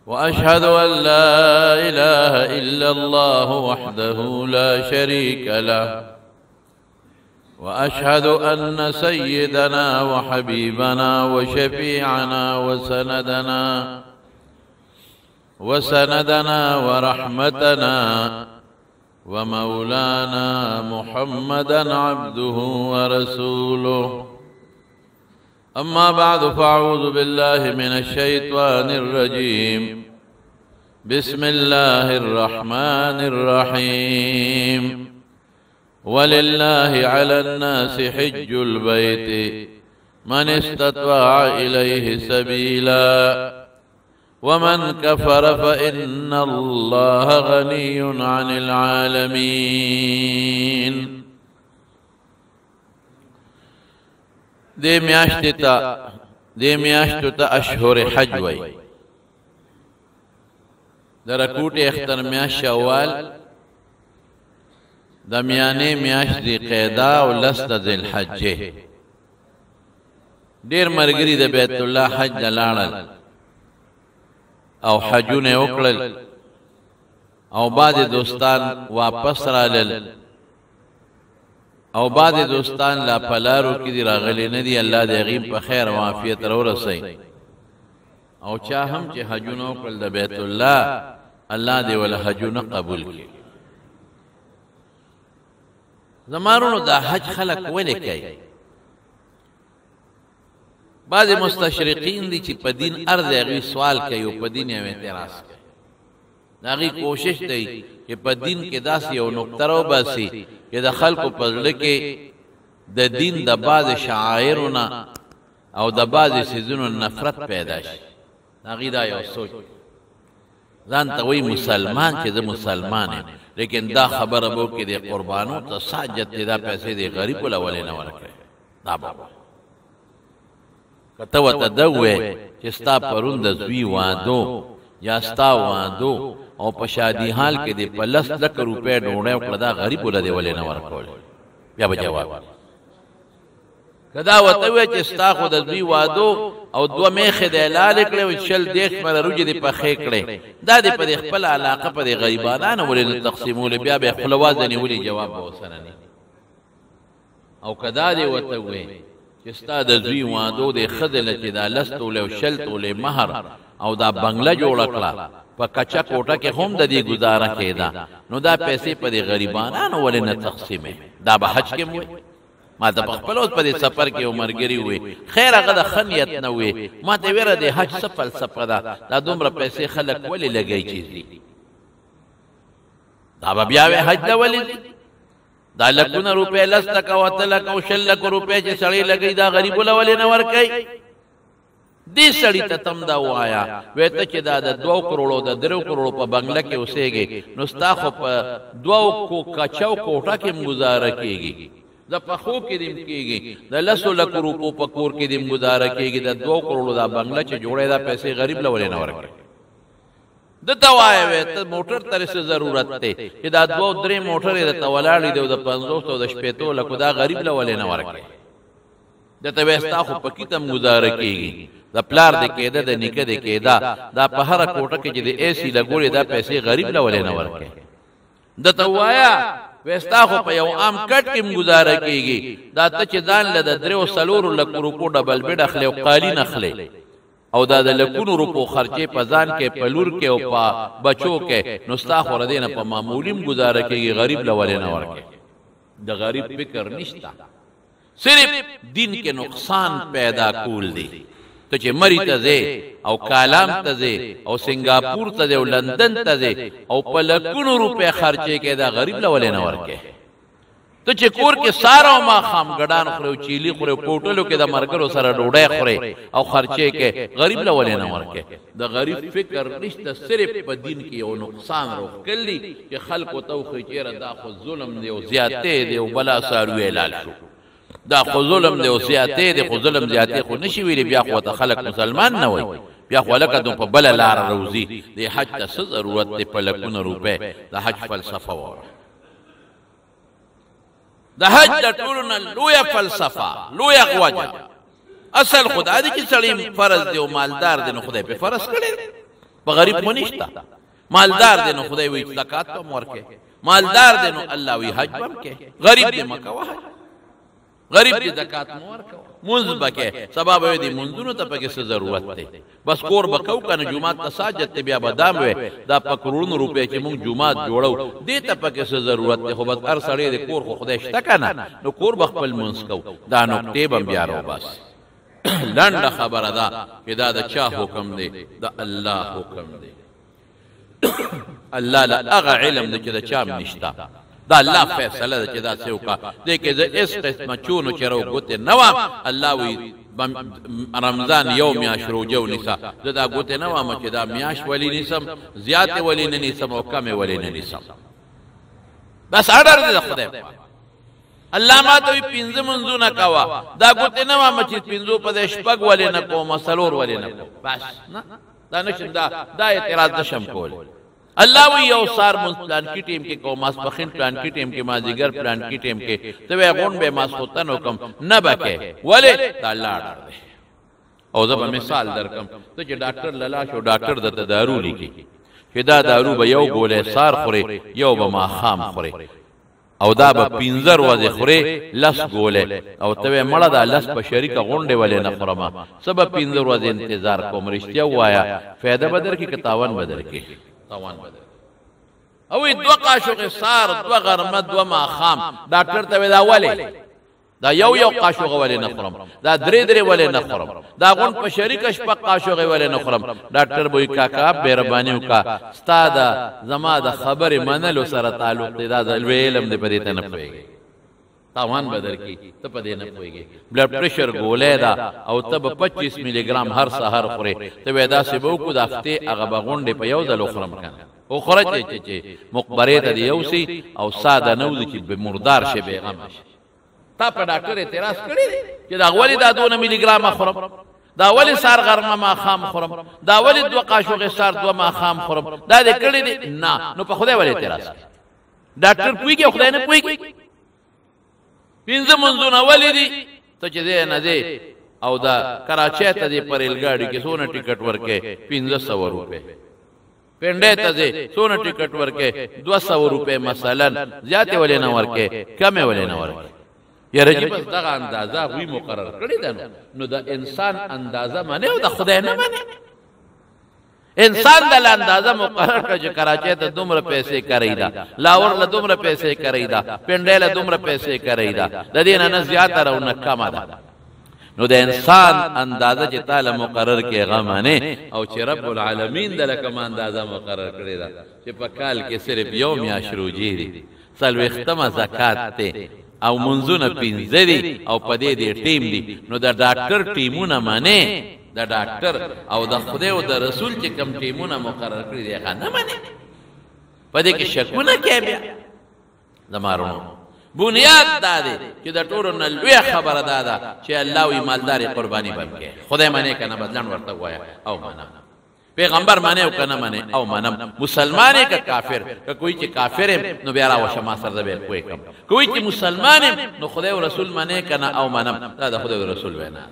وأشهد أن لا إله إلا الله وحده لا شريك له وأشهد أن سيدنا وحبيبنا وشفيعنا وسندنا ورحمتنا ومولانا محمدا عبده ورسوله. أما بعد فأعوذ بالله من الشيطان الرجيم. بسم الله الرحمن الرحيم. ولله على الناس حج البيت من استطاع إليه سبيلا ومن كفر فإن الله غني عن العالمين. دې میاشتو ته اشهر حج وای. د رکوټ اختر میاشت شوال، د میانې میاشت ذی قعده او لس د ذی الحجه. ډېر مرګري د بیت الله حج ته لاړل او حجونه وکړل او بعد دوستان واپس رالل او بعد دوستان لا پلارو کې دی راغلي نه دی. الله دې غیب په خیر او عافیت ورسوي. او چا هم چې حجونه وکړل د بیت الله، الله دې ول حجونه قبول کړي. زمارونو دا حج خلق ولې کوي؟ بعض مستشرقین دي چې په دین ارض هغوی سوال کوي او په دین یې اعتراض کوي. د هغوی کوشش دی چې په دین کې داسې یو نقطه راوباسي چې د خلکو په زړه کې د دین د بعض شعایرونه او د بعض څیزونو نفرت پیدا شي. د هغوی دا یو سوچ، ځان ته وایي مسلمان چې زه مسلمان یم، لیکن دا خبره به وکړي د قربانو ته ساجت دی، دا پیسې د غریبو له ولې نه ورکړي. دا به که ته ورته ده ووایې چې ستا پرون د زوی وادو یا ستا وادو او په شادي حال کې دې په 10 لکه روپۍ ډوډۍ وکړه، دا غریبو له دې ولې نه ورکولی؟ بیا به جواب. که دا ورته ووایې چې ستا خو د زوی وادو او 2 میخې دې حلالې کړې او 40 دیګ مره روجې دې پخې کړې، دا دې په دې خپله علاقه په دې غریبانانو ولې نه تقسیمولې؟ بیا به یې خوله وازه نیولې، جواب به ورسره نه. او که دا دې ورته ووایې چې ستا د زوی وادو د ښځې له چې دا 10 تولې او 40 تولې مهر او دا بنګله جوړه کړه، په کچه کوټه کې هم د دې ګزاره کېده، نو دا پیسې په دې غریبانانو ولې نه تقسیمې؟ دا به حج کې وایي. ما ته په خپل اوس په دې سفر کې یو ملګري ووایي، خیر هغه د ښه نیت نه ووایي، ما ته ویره د حج څه فلسفه ده، دا دومره پیسې خلک ولې لګوي چې ځي؟ دا به بیا وایي حج ته ولې ځي؟ دا لکونه روپۍ 10 لکه او 8 لکه او 20 لکه روپۍ چې سړی لګوي، دا غریبو له ولې نه ورکوي؟ دې سړي ته تم دا ووایه وایي ته چې دا د 2 کروړو د 3 کروړو په بنګله کې اوسېږې، نو ستا خو په 2 کچو کوټه کې هم ګزاره کېږي، د پخو کې دې کېږي، د 10 لکو روپو په کور کې دې ګزاره کېږي، د 2 کروړو دا بنګله چې جوړی دا پیسې غریب له ولې نه ورکوي؟ دته وایه وایي ته موټر ته څه ضرورت دی چې دا 2-3 موټرې درته ولاړې دي او د 50 او د 80 لکو دا غریب له ولې نه ورکوي؟ دته وایي ستا خو په کې ته هم ګزاره کېږي، د پلار د کېده د نیکه د کېده، دا په هره کوټه کې چې د اے سی لګولې دا پیسې غریب له ولې نه ورکوي؟ دته ووایه وایي ستا خو په یو عام کټ کې هم ګزاره کېږي، دا ته چې ځان له د 3-4 لکو روپو ډبل بیډ اخلې او قالین اخلې او دا د لکونو روپو خرچې په ځان کې، په لور کې او په بچو کې، نو ستا خو ردې نه په معمولي هم ګزاره کېږي، غریب له ولې نه ورکوي؟ د غریب فکر نشته، صرف دین کې نقصان پیدا کول دی. ته چې مری ته ځې او کالام ته ځې او سنگاپور ته ځې او لندن ته ځې او په لکونو روپۍ خرچې کې، دا غریب له ولې نه ورکوي؟ ته چې کور کې ساره او ماښام ګډان خورې او چیلي خورې او په هوټلو کې د ملګرو سره ډوډۍ خورې او خرچې کې، غریب له ولې نه ورکوي؟ د غریب فکر نشته، صرف په دین کې یو نقصان روښکل دي چې خلکو ته وښیي چې یاره دا خو ظلم دی او زیاتې دی او بلا څاروي حلال شو، دا خو ظلم دی او زیاتې دی، خو ظلم زیاتې خو نشي ویلی، بیا خو ته خلک مسلمان نه وایي، بیا خو لکه نو په بله لاره روځي. د حج ته څه ضرورت دی په لکونه روپۍ؟ د حج فلسفه واوره. د حج د ټولو نه لویه فلسفه، لویه وجه اصل خدای دی چې سړی فرض دی او مالدار دی، نو خدای په فرض کړی په غریب خو نشته. مالدار دی نو خدای وایي زکات به هم ورکړې، مالدار دی نو الله وایي حج به هم کې، غریب دی مه کوه حج، غریب دی زکات مه ورکوه، مونځ به کې سبا به دی مونځونو ته پکې څه ضرورت دی، بس کور به کوو که نه جومات ته ساجد دی بیا به دام وی دا په کروڑونو روپۍ چې مونږ جومات جوړو دې ته پکې څه ضرورت دی، خو بس هر سړی د کور خو خدای شته که نه، نو کور به خپل مونځ کوو. دا نکتې به بیا راوباسي. لنډه خبره ده چې دا د چا حکم دی؟ د الله حکم دی. الله له هغه علم دی چې د چا هم نشته، دا الله فیصله ده چې دا څه وکړه. دې کې زه هېڅ قسمه چونو چې راوګوتې نه وم، الله وایي رمضان یو میاشت روژه ونیسه، زه دا ګوتې نه وم چې دا میاشت ولې نیسم، زیاتې ولې نه نیسم او کمې ولې نه نیسم، بس اډر دی د خدای پاک. الله ما ته وایي پنځه منځونه کوه، دا ګوتې نه وم چې پنځو په دې شپږ ولې نه کوم، څلور ولې نه کوم، بس نه دا نشم، دا اعتراض نشم کولی. الله وی یو سار مونږ پلان کی ټیم کې کوم، ماسپخین پلان کی ټیم کې، مازدیګر پلان کی ټیم کې، ته وی غون به ماسخوتن حکم نه بکې ولې دا الله اړ دی. او زه به مثال درکم، ته چې ډاکټر لاله شو، ډاکټر درته دارو لیکي چې دا دارو به یو ګولې سار خوري، یو به ماښام خوري، او دا به 15 ورځې خوري 10 ګولې، او ته وی مړه دا 10 په شریکه غونډې ولې نه خورم، سبب 15 ورځې انتظار کوم. رښتیا وایا فایده بدر کې که تاوان بدر کې؟ تاوان بدر. او دو قاشق سار، دو غرمه، دو ماښام، ډاکټر ته وی دا ولې دا یو قاشق ولې نه خورم، دا درې ولې نه خورم، دا غون په شریکه شپږ قاشق ولې نه خورم. ډاکټر به وایي کاکا مهرباني وکړه، ستا د زما د خبرې منلو سره تعلق دی، دا د لوی علم دی، په دې ته نه پوهېږې، تاوان بدر کی ته په دې نه پوهېږې. بلډ پریشر ګولۍ ده او ته به 25 ملي ګرام هر سهار خورې، ته به داسې به وکړو د هفتې هغه به غونډې په یو ځل وخورم که نه، وخوره چې مقبرې ته دې یوسي او ساده نه وځي چې به مردار شي بېغمه شي. تا په ډاکټر اعتراض کړی دی چې دا ولې دا 2 ملي ګرامه خورم، دا ولې سار غرمه ماښام خورم، دا ولې 2 قاشقې سار 2 ماښام خورم، دا دې کړی دی نه. نو په خدای ولې اعتراض کوي؟ ډاکټر پوهېږي او خدای نه پوهېږي؟ 15 منځونه ولې دي؟ ته چې دی نه دی او دا کراچۍ ته دی په ریلګاډي کې څونه ټیکټ ورکې؟ 1500 روپۍ. پنډۍ ته دی څونه ټیکټ ورکې؟ 200 روپۍ مثلا. زیاتې ولې نه ورکې؟ کمې ولې نه ورکې؟ یاره جی بس دغه اندازه وی مقرر کړی ده، نو د انسان اندازه منې او د خدای نه منې. انسان د اندازه مقرر کړ چې کراچۍ ته دومره پیسې کوي دا، لاهور له دومره پیسې کوي دا، پنډۍ له دومره پیسې کوي دا، د دې نه زیاته او نه کمه ده. نو د انسان اندازه چې تعالی مقرر کې هغه منې، او چې رب العالمین د لکه اندازه مقرر کړی ده چې په کال کې صرف یو میاشت روژې دي، 40 زکات دی، او منځونه 15 دي، او په دې ټیم دي. نو د ډاکټر ټیمونه منې، د ډاکټر او د خدای او د رسول چې کوم ټیمونه مقرر کړي دي هغه نه منې. په دې کې شکونه کوي. بیا زمارونو بنیاد دا دی چې د ټولو نه لویه خبره دا ده چې الله وی مالداري قرباني به کوي. خدای منې که نه بدلن ورته ووایه او منه، پیغمبر منې او که نه منې او منم. مسلمان که کافر، که کوئی چې کافر نو بیا راوشه ما سره به پوه کړم، کوئی چې مسلمان نو خدای او رسول منې که نه او منم. دا د خدای او رسول وینا.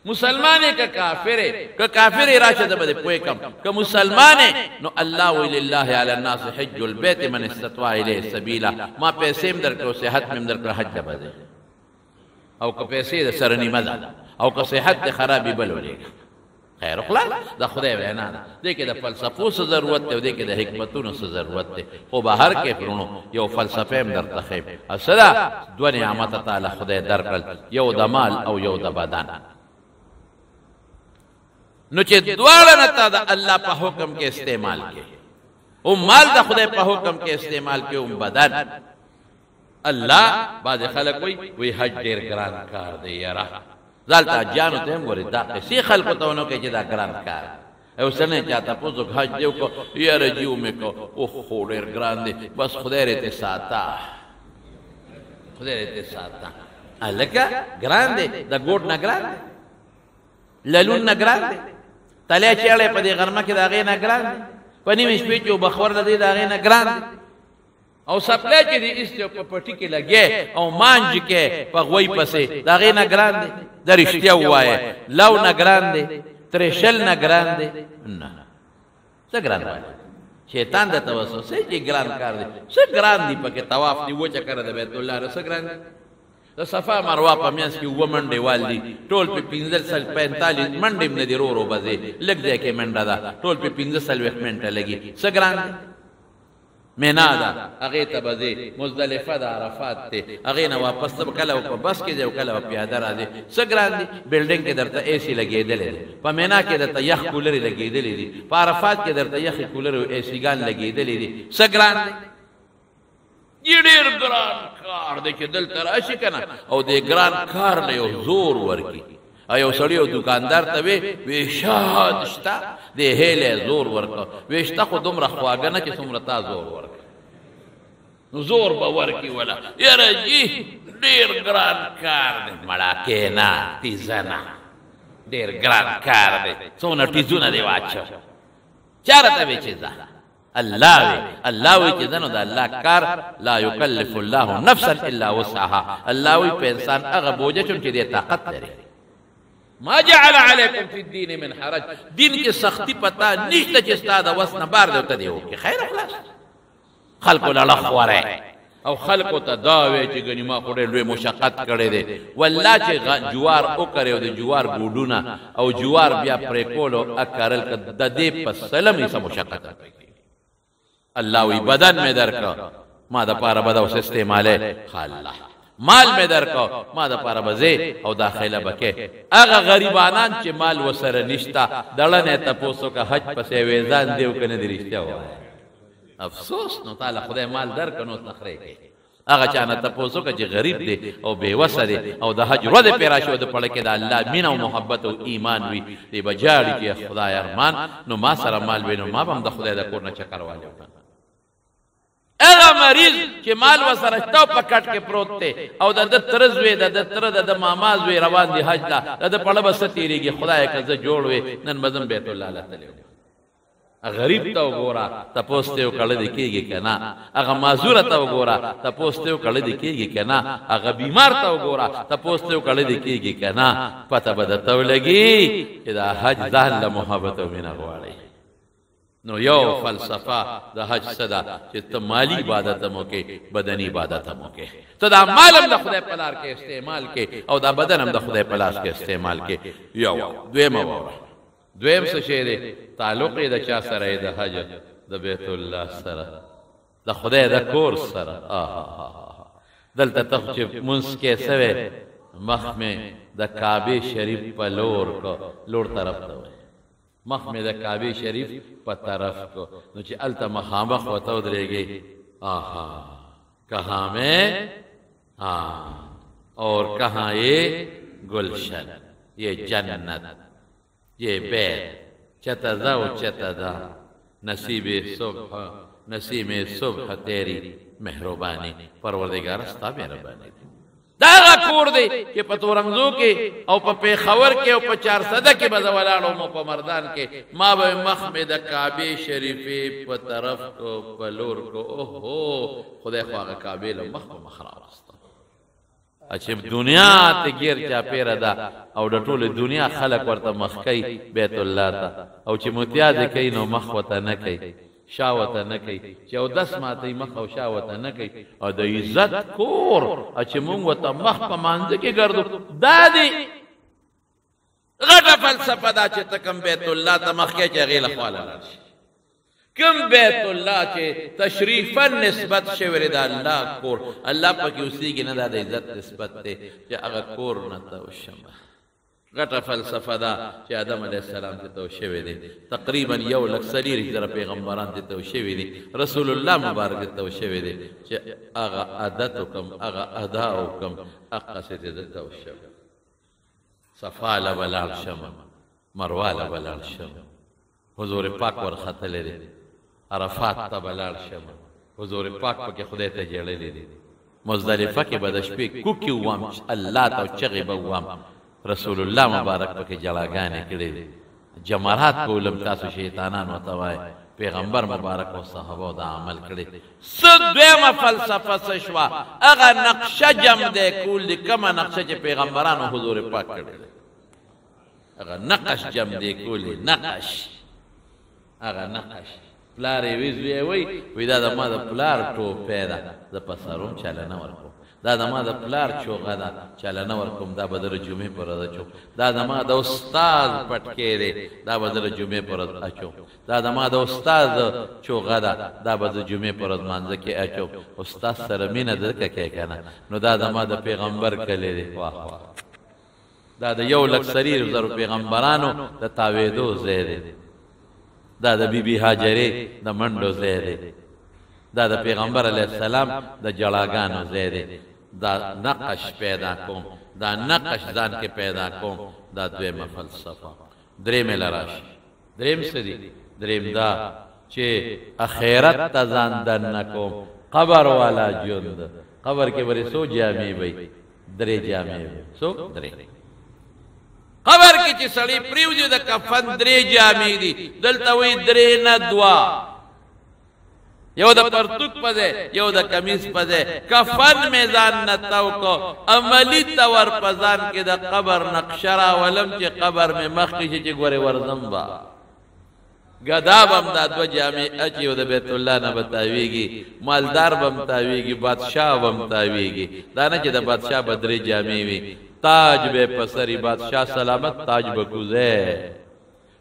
مسلمان که کافر، که کافر راشه ده به پوه کړم، که مسلمان نو الله وی لله علی الناس حج البیت من استطاع الیه سبیلا. ما پیسې هم درکړو، صحت مې هم درکړو، حج ته به او که پیسې د سره نیمه ده او که صحت د خرابې بل ولېږه. خیر خلاص دا خدای وینا ده. دې کې د فلسفو څه ضرورت دی او دې کې د حکمتونو څه ضرورت دی، خو به هر کې پرونو یو فلسفه هم درته ښیم. اصله 2 نعمت تعالی خدای درکړل، یو د مال او یو د بدن. نو چې دواړه نه تا د الله په حکم کې استعمال کې، او مال د خدای په حکم کې استعمال کې، او بدن. الله بعض خلک وی حج ډېر ګران کار دی یاره، ځالته حجانو ته هم ګورې دا قصې خلکو ته ونه کوي چې دا ګران کار. او سنه چاته پوزو حج دی وکړو، یاره جیو مې کو اوهو ډېر ګران دی، بس خدای رې ته ساته، خدای رې ته ساته. هلکه ګران دی، د ګوډ نه ګران دی، للون نه ګران دی، تلی چیړی په دې غرمه کې د هغې نه ګران دی، په نیمې شپې چې بخور د دې د هغې نه ګران دی، او سپلی چې د ایستو په پټي کې لګې او مانج کې په غوی پسې د هغې نه ګران دی. د رښتیا ووایه، لو نه ګران دی، ترشل نه ګران دی، نه څه ګران وایي شیطان د توسوسه چې ګران کار دی څه ګران دی پکې طواف دی و چکر د بیت الله څه ګران دی د صفا مروه په میانس کې اووه منډې وال دي ټول په 45 منډې نه دي رو بځې لږ ځای کې منډه ده ټول په 45 منټه لګي څه ګران دی مینا ده هغې ته به ځې مزدلفه ده عرفات دی هغې نه واپس ته کله په بس کې ځې او کله به پیاده راځې څه ګران دي بلډینګ کې درته اے سی لګېدلی دی په مینا کې درته یخ کولرې لګېدلی دي په عرفات کې درته یخې کولرې او اے سیګان لګېدلی دي څه ګران دی یہ ډېر ګران کار دی چې دلته راشي که نه او دې ګران کار له یو زور ورکړي او یو سړی او دکاندار ته وی شاد شته دې هیلې زور ورکړه وی شته خو دومره خواږه نه چې څومره تا زور ورکړه نو زور به ورکړي ولا یاره جي ډېر ګران کار دی مړه کېنه تیزه نه ډېر ګران کار دی څونه ټیزونه دې واچو چا راته وی چې ځه الله وی چې دنو د الله کار لا یکلف الله نفسا الا وسعها الله وی په انسان هغه بوجه چون چې دې طاقت لري ما جعل علیکم فی الدین من حرج دین کې سختی پتا نشته چې ستا د وس نه بار دی ته دی وکړي خیر خلاص خلکو له خوره او خلکو ته دا وی چې ګنې ما خو ډېر لوی مشقت کړی دی والله چې جوار وکړی او د جوار ګوډونه او جوار بیا پرې کول او اکرل د دې په سلم یې څه مشقت الله وی بدن میں درکا ما دا پارا بدا اس استعمالے خاللہ مال میں درکا ما دا پارا بزے او داخلہ بکے اگا غریبانان چے مال وسر نشتا دلنے تپوسو کا حج پسے ویزان دیو کنے دی رشتہ ہوا افسوس نو تعالی خدای مال درکا نو نخرے کے اگا چانا تپوسو کا جی غریب دے او بے وسر دے او دا حج رد پیراشو دا پڑھے دا اللہ مین و محبت و ایمان وی دی بجاڑی کی خدای ارمان نو ما سر مال بینو ما بام دا خدای دا کورنا چکر والے اغا مریض چې مال وسره شته او په کټ کې پروت دی او د ده ترز وی د ده تره د ده ماما زوی روان دی حج ته د ده پړه به څه تېرېږي خدایه که زه جوړ وی نن به ځم بیت الله له تللی غریب ته وګوره تپوس ته وکړه دې کېږي که نه هغه معذوره ته وګوره تپوس ته وکړه دې کېږي که نه هغه بیمار ته وګوره تپوس ته وکړه دې کېږي که نه پته به درته ولګي چې دا حج ځان له محبت او مینه غواړئ نو یو فلسفه د حج صدا چې ته مالی عبادت مو کې بدنی عبادت مو کې ته دا مالم د خدای په لار کې استعمال کې او دا بدن هم د خدای په لاس کې استعمال کې یو دویم څه شی دی تعلق یې د چا سره د حج د بیت الله سره د خدای د کور سره دلته ته چې مونځ کې سوی مخ مې د کعبې شریف په لور طرف ته وی مخ میں دا کعبی شریف پا طرف کو نو چی علتا مخامخ و تو دریگی آہا کہاں میں اور کہاں یہ گلشن یہ جنت یہ بیت چتدا و چتدا نصیب صبح تیری مہربانی پروردگار استا مہربانی دا هغه کور دی چې په تورنګزو کې او په پېښور کې او په چارسده کې به زه ولاړ وم په مردان کې ما به مخ مې د کعبې شریفې په طرف کو په لور کو اوهو خدای خو هغه کعبې له مخ په مخ راوسته چې دنیا ته ګیر چاپېره ده او د ټولې دنیا خلک ورته مخ کوي بیت الله ته او چې متیاز کوي نو مخ ورته نه کوي شاوته نه کوي چې او دس ماته مخ او شاوته نه کوي او د عزت کور چې مونږ ورته مخ په مانځه کې ګرځو دا دی غټه فلسفه دا چې ته کوم بیت الله ته مخ کې چې هغې له خوا لاړ شي کوم بیت الله چې تشریفا نسبت شوی دی د الله کور الله پکې اوسېږي نه دا د عزت نسبت دی چې هغه کور نه ته وشمه غټه فلسفه دا چې آدم علیه السلام ته تو شوی دی تقریبا 1,000 پیغمبران ته تو شوی دی رسول الله مبارک ته شوی دی چې هغه عادت وکم هغه ادا وکم هغه څه ته تو شوی صفا له بلال شم مروه له بلال شم حضور پاک ورخته لري عرفات ته بلال شم حضور پاک پکې خدای ته جړلې دي مزدلفه کې به د شپې کوکي وام الله ته چغې به وام رسول الله مبارک پکې جلاګانې کړې دي جمرات بولم تاسو شیطانان وته وای پیغمبر مبارک او صحابه دا عمل کړي دویمه فلسفه څه شوه هغه نقشه جمع دی کول دي کومه نقشه چې پیغمبرانو حضور پاک کړې هغه نقش جمع دی کول نقش هغه نقش پلار یې وي زوی یې وی دا د ما د پلار ټوپی ده زه په سروم چاله نه ورکوم دا د ما د پلار چوغه ده چاله نه ورکوم دا به د جمعې پر ورځ اچوم دا د ما د استاد پټکی دی دا به د جمعې پر ورځ اچوم دا د ما د استاد چوغه ده دا به د جمعې پر ورځ مانځه کې اچوم استاد سره مینه ځکه کوې که نه نو دا د ما د پیغمبر کلی دی واه واه دا د 1,00,000 پیغمبرانو د تاوېدو ځای دی دا د بی بی هاجرې د منډو ځای دی دا د پیغمبر علیه السلام د جړاګانو ځای دی دا نقش پیدا کوم دا نقش ځان کې پیدا کوم دا دویمه فلسفه درېمې له راشي درېم څه دي درېم دا چې اخرت ته ځان دننه کوم قبر والا ژوند قبر کې به څو جامې وي درې جامې وي څو درې قبر کې چې سړی پریوځي د کفن درې جامې دي دلته وایي درې نه دوه یو د پرتوک په ځای یو د کمیس په ځای کفن مې ځان نه تاو کو عملي طور په ځان کې د قبر نقشه راولم چې قبر مې مخکې شي چې ګورې ورځم به ګدا به هم دا دوه جامې اچي او د بیت الله نه به تاویږي مالدار به هم تاویږي بادشاه به هم تاویږي دا نه چې د بادشاه به درې جامې وي تاج به په سري بادشاه سلامت تاج به کوزه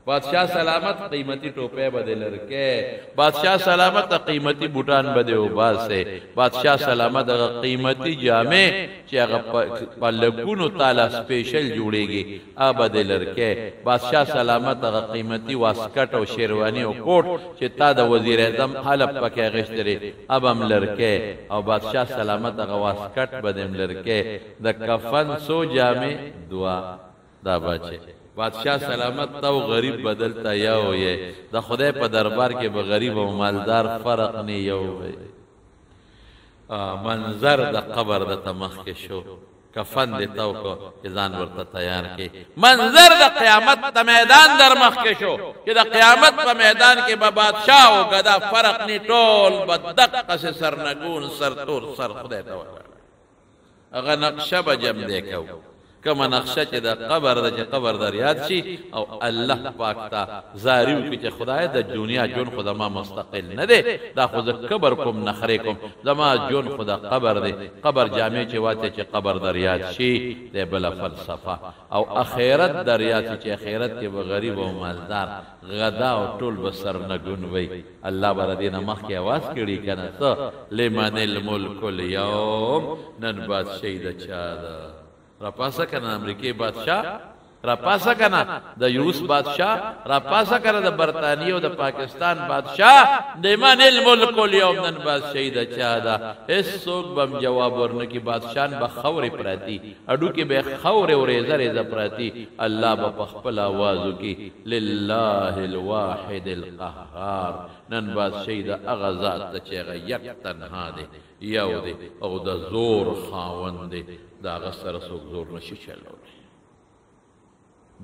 بادشاہ سلامت قیمتی ټوپی به دې لرکې بادشاہ سلامت قیمتی بوټان به دې وباسې بادشاہ سلامت هغه قیمتی جامې چې هغه په لکونو تاله سپیشل جوړېږي هغه به دې لرکې بادشاہ سلامت هغه قیمتی واسکټ او شیروانی او کوټ چې تا د وزیر اعظم حلب پکې اغوښتلې هغه هم لرکې او بادشاہ سلامت هغه واسکټ به دې هم لرکې د کفن څو جامې دوه دا بچې بادشاہ سلامت تا غریب بدلتا یو یې د خدای په دربار کې به غریب او مالدار فرق نه یو وي منظر د قبر د تمخ کې شو کفن دې تاو کو ځان ورته تیار کې منظر د قیامت د میدان در مخ کې شو چې د قیامت په میدان کې به بادشاہ او غدا فرق نه ټول بدقه سرنګون سرتور سر خدای ته وکړه هغه نقشه به جمع دې کو کما نقشه چې د قبر د چې قبر در یاد شي او الله پاک ته زاریو کې چې خدای د دنیا جون خدا ما مستقل نه دی دا خو د قبر کوم نخرې کوم زما جون خدا قبر دی قبر جامع چې واته چې قبر در یاد شي د بل فلسفه او اخرت در یاد شي چې اخرت کې به غریب او مالدار غدا او ټول بسر نګون وي الله بر دینه مخ کې आवाज کړي کنه ته لمن الملک اليوم نن باد شهید چا ده را پاسا کنه امریکای بادشاہ را پاسا کنه د روس بادشاہ را پاسا کنه د برطانیې او د پاکستان بادشاہ دیمان الملک اليوم نن باز شهید چا ده هیڅوک بم جواب ورنه کی بادشاہ به خورې پراتی اډو کې به خورې او ریزه ریزه پراتی الله به خپل आवाज کی لله الواحد القهار نن باز شهید اغزاد چې یک تنها دی یو دی او د زور خاوند دی دا غسر سوک زور نشي چلولی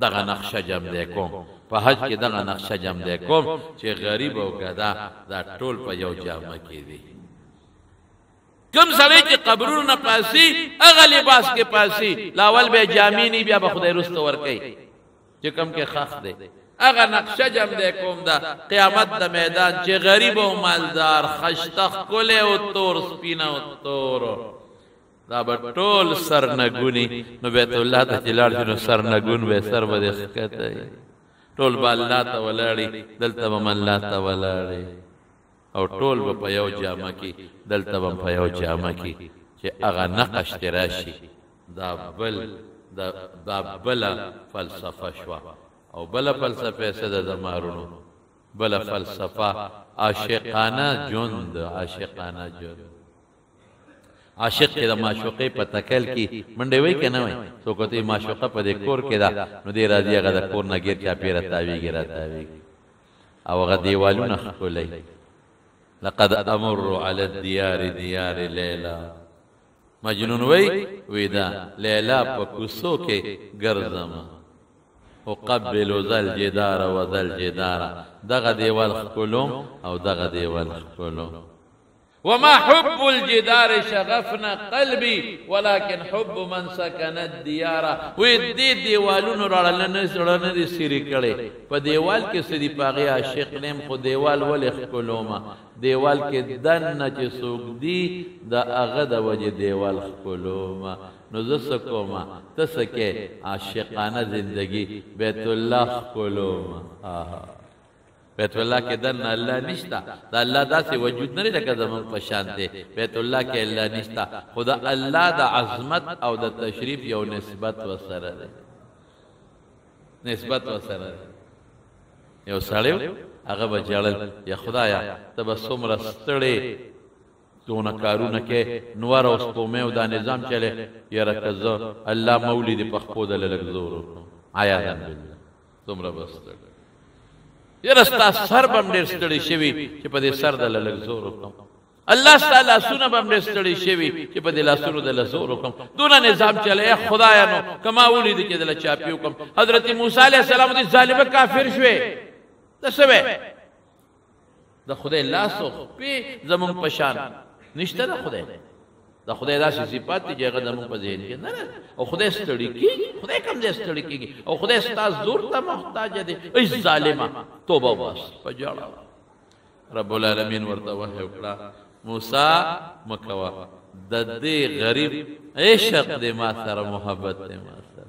دغه نقشه جمع دی کوم په حج کې دغه نقشه جمع دی کوم چې غریب او غدا دا ټول په یو جامه کې دي کوم سړی چې قبرونو نه پاسي هغه لباس کې پاسي لاول به جامې نه بیا به خدای رسته ورکي چې کوم کې خاص دی هغه نقشه جمع دی کوم دا قیامت د میدان چې غریب او مالدار خشتخ کله او تور سپینه او تور دا به ټول سرنګونی نو بیت الله ته چې لاړ شي نو سرنګون به سر به ښکته ټول به الله ته ولاړي دلته به الله ته ولاړي او ټول به په یو جامه کې دلته به په یو جامه کې چې هغه نقش راشي دا بل فلسفه شوه او بل فلسفه څه ده د مارونو بل فلسفه عاشقانه ژوند عاشقانه ژوند عاشق کې د معشوقې په تکل کې منډه وای کنه وای سو کوته معشوقه په دې کور کې دا نو دې راځي هغه د کور نه غیر چا پیره تاویږي راتاویږي او هغه دیوالونه خولای لقد امر على الديار ديار ليلى مجنون وای دا لیلا په کوسو کې ګرځم او قبل ذل جدار و ذل جدار دغه دیوال خولم او دغه دیوال خولم وما حب الجدار شغفنا قلبي ولكن حب من سكن الديار. وې دې دیوالونو رړنه دي سری کړي په دیوال کې سړي پاغي عاشق نیم خو دیوال ولې ښکلومه دیوال کې دنه چې څوک دی د هغه د وجې دیوال ښکلومه. نو زه څه کومه ته څه کې عاشقانه زندګي بیت الله ښکلومه. بیت الله کې دنه الله نشته دا الله داسې وجود نه لري لکه زموږ په شان دی. بیت الله کې الله نشته خو د الله د عظمت او د تشریف یو نسبت ورسره دی نسبت ورسره دی. یو سړی هغه به ژړل یا خدایه ته به څومره ستړی دونه کارونه کې نور او سپومې او دا نظام چلې یاره که زه الله مولي دې په خپو دله لږ زور وکړم عیاذا بالله څومره به ستړی یاره ستا سر به هم ډېر ستړی شوي چې په دې سر دله لږ زور وکړم. الله ستا لاسونه به هم ډېر ستړي شوي چې په دې لاسونو دله زور وکړم. دونه نظام چلی خدایه نو که ما ولیدې چې دله چاپي وکړم. حضرت موسی علیه السلام دې ظالمه کافر شوې ته څه وې د خدای لاس او خپې زمونږ په شان نشته د خدای د خدای داسې صفات دي چې هغه زمونږ په ذهن کې نه او خدای ستړي کېږي خدای کوم ځای ستړي کېږي او خدای ستا زور ته محتاج دی. ای ظالمه توبه وباس په جاړه رب العالمین ورته وحی وکړه موسی مه کوه د دې غریب عشق دی ما سره محبت دی ما سره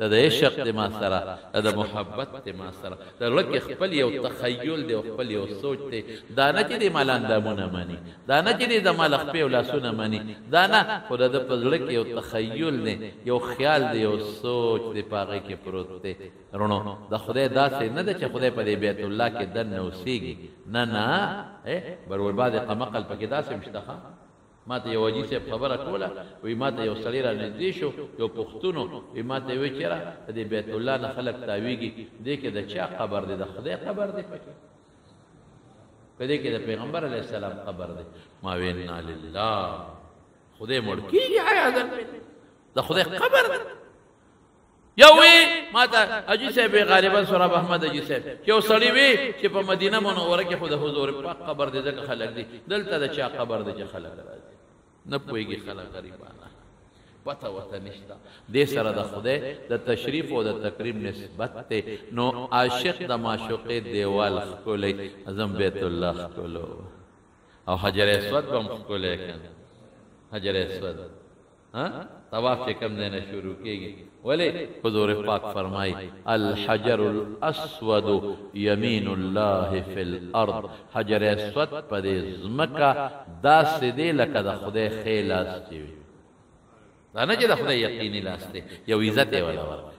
د عشق دی ما سره د محبت دی ما سره د زړه کې خپل یو تخیل دی او خپل یو سوچ دی دا نه چې دی مال اندامونه مني دا نه چې دی د مال خپې او لاسونه مني دا نه خو د په زړه کې یو تخیل دی یو خیال دی یو سوچ دی په هغې کې پروت دی. رونو د خدای داسې نه ده چې خدای په دې بیت الله کې دننه اوسېږي نه نه برورباد قمقل پکې داسې مشته ما ته یو حاجي صاحب خبره کوله وایي ما ته یو سړی را نږدې شو یو پښتون وایي ما ته یې وایي چېره د دې بیت الله نه خلک تاویږي دې کې د چا قبر دی د خدای قبر دی پکې که دې کې د پیغمبر علیه السلام قبر دی ما وی انا لله خدای مړ کېږي عیاذا د خدای قبر دی. یو وی ما ته حاجي صاحب غالبا سوراب احمد حاجي صاحب چې یو سړی وی چې په مدینه منوره کې خو د حضور پاک قبر دی ځکه خلک دی دلته د چا قبر دی چې خلک راځي نه پوهېږي خلک غریبانه پته ورته نشته. دې سره د خدای د تشریف او د تکریم نسبت دی. نو عاشق د معشوقې دیوال ښکلی اعظم بیت الله ښکلو او حجر اسود به هم ښکلی کنه حجر اسود طواف چې کم دی نه شروع کېږي ولې حضور پاک فرمایي الحجر الاسود یمین الله فی الارض حجر اسود په دې ځمکه داسې دی لکه د خدای ښی لاس چې وي دا نه چې د خدای یقیني لاس دی یو عزت یې ولا ورکړي